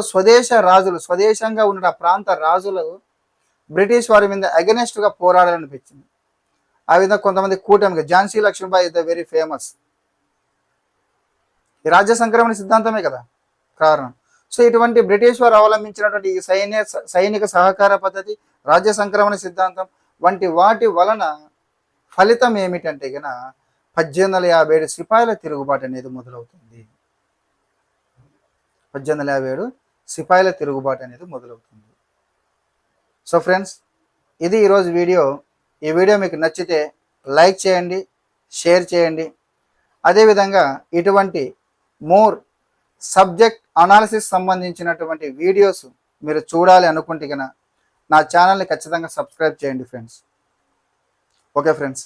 స్వదేశంగా ఉన్న ఆ ప్రాంత రాజులు బ్రిటిష్ వారి మీద అగెనెస్ట్గా పోరాడాలనిపించింది. ఆ విధంగా కొంతమంది కూటమిగా Jhansi Lakshmibai is the very famous. ఈ రాజ్య సంక్రమణ సిద్ధాంతమే కదా కారణం. సో ఇటువంటి బ్రిటిష్ వారు అవలంబించినటువంటి ఈ సైనిక సహకార పద్ధతి, రాజ్య సంక్రమణ సిద్ధాంతం వంటి వాటి వలన ఫలితం ఏమిటంటే గన 1857 సిపాయిల తిరుగుబాటు అనేది మొదలవుతుంది. 1857 సిపాయిల తిరుగుబాటు అనేది మొదలవుతుంది. సో ఫ్రెండ్స్, ఇది ఈరోజు వీడియో. ఈ వీడియో మీకు నచ్చితే లైక్ చేయండి, షేర్ చేయండి. అదేవిధంగా ఇటువంటి మోర్ సబ్జెక్ట్ అనాలిసిస్ సంబంధించినటువంటి వీడియోస్ మీరు చూడాలి అనుకుంటే కనుక నా ఛానల్ని ఖచ్చితంగా సబ్స్క్రైబ్ చేయండి ఫ్రెండ్స్. Okay friends.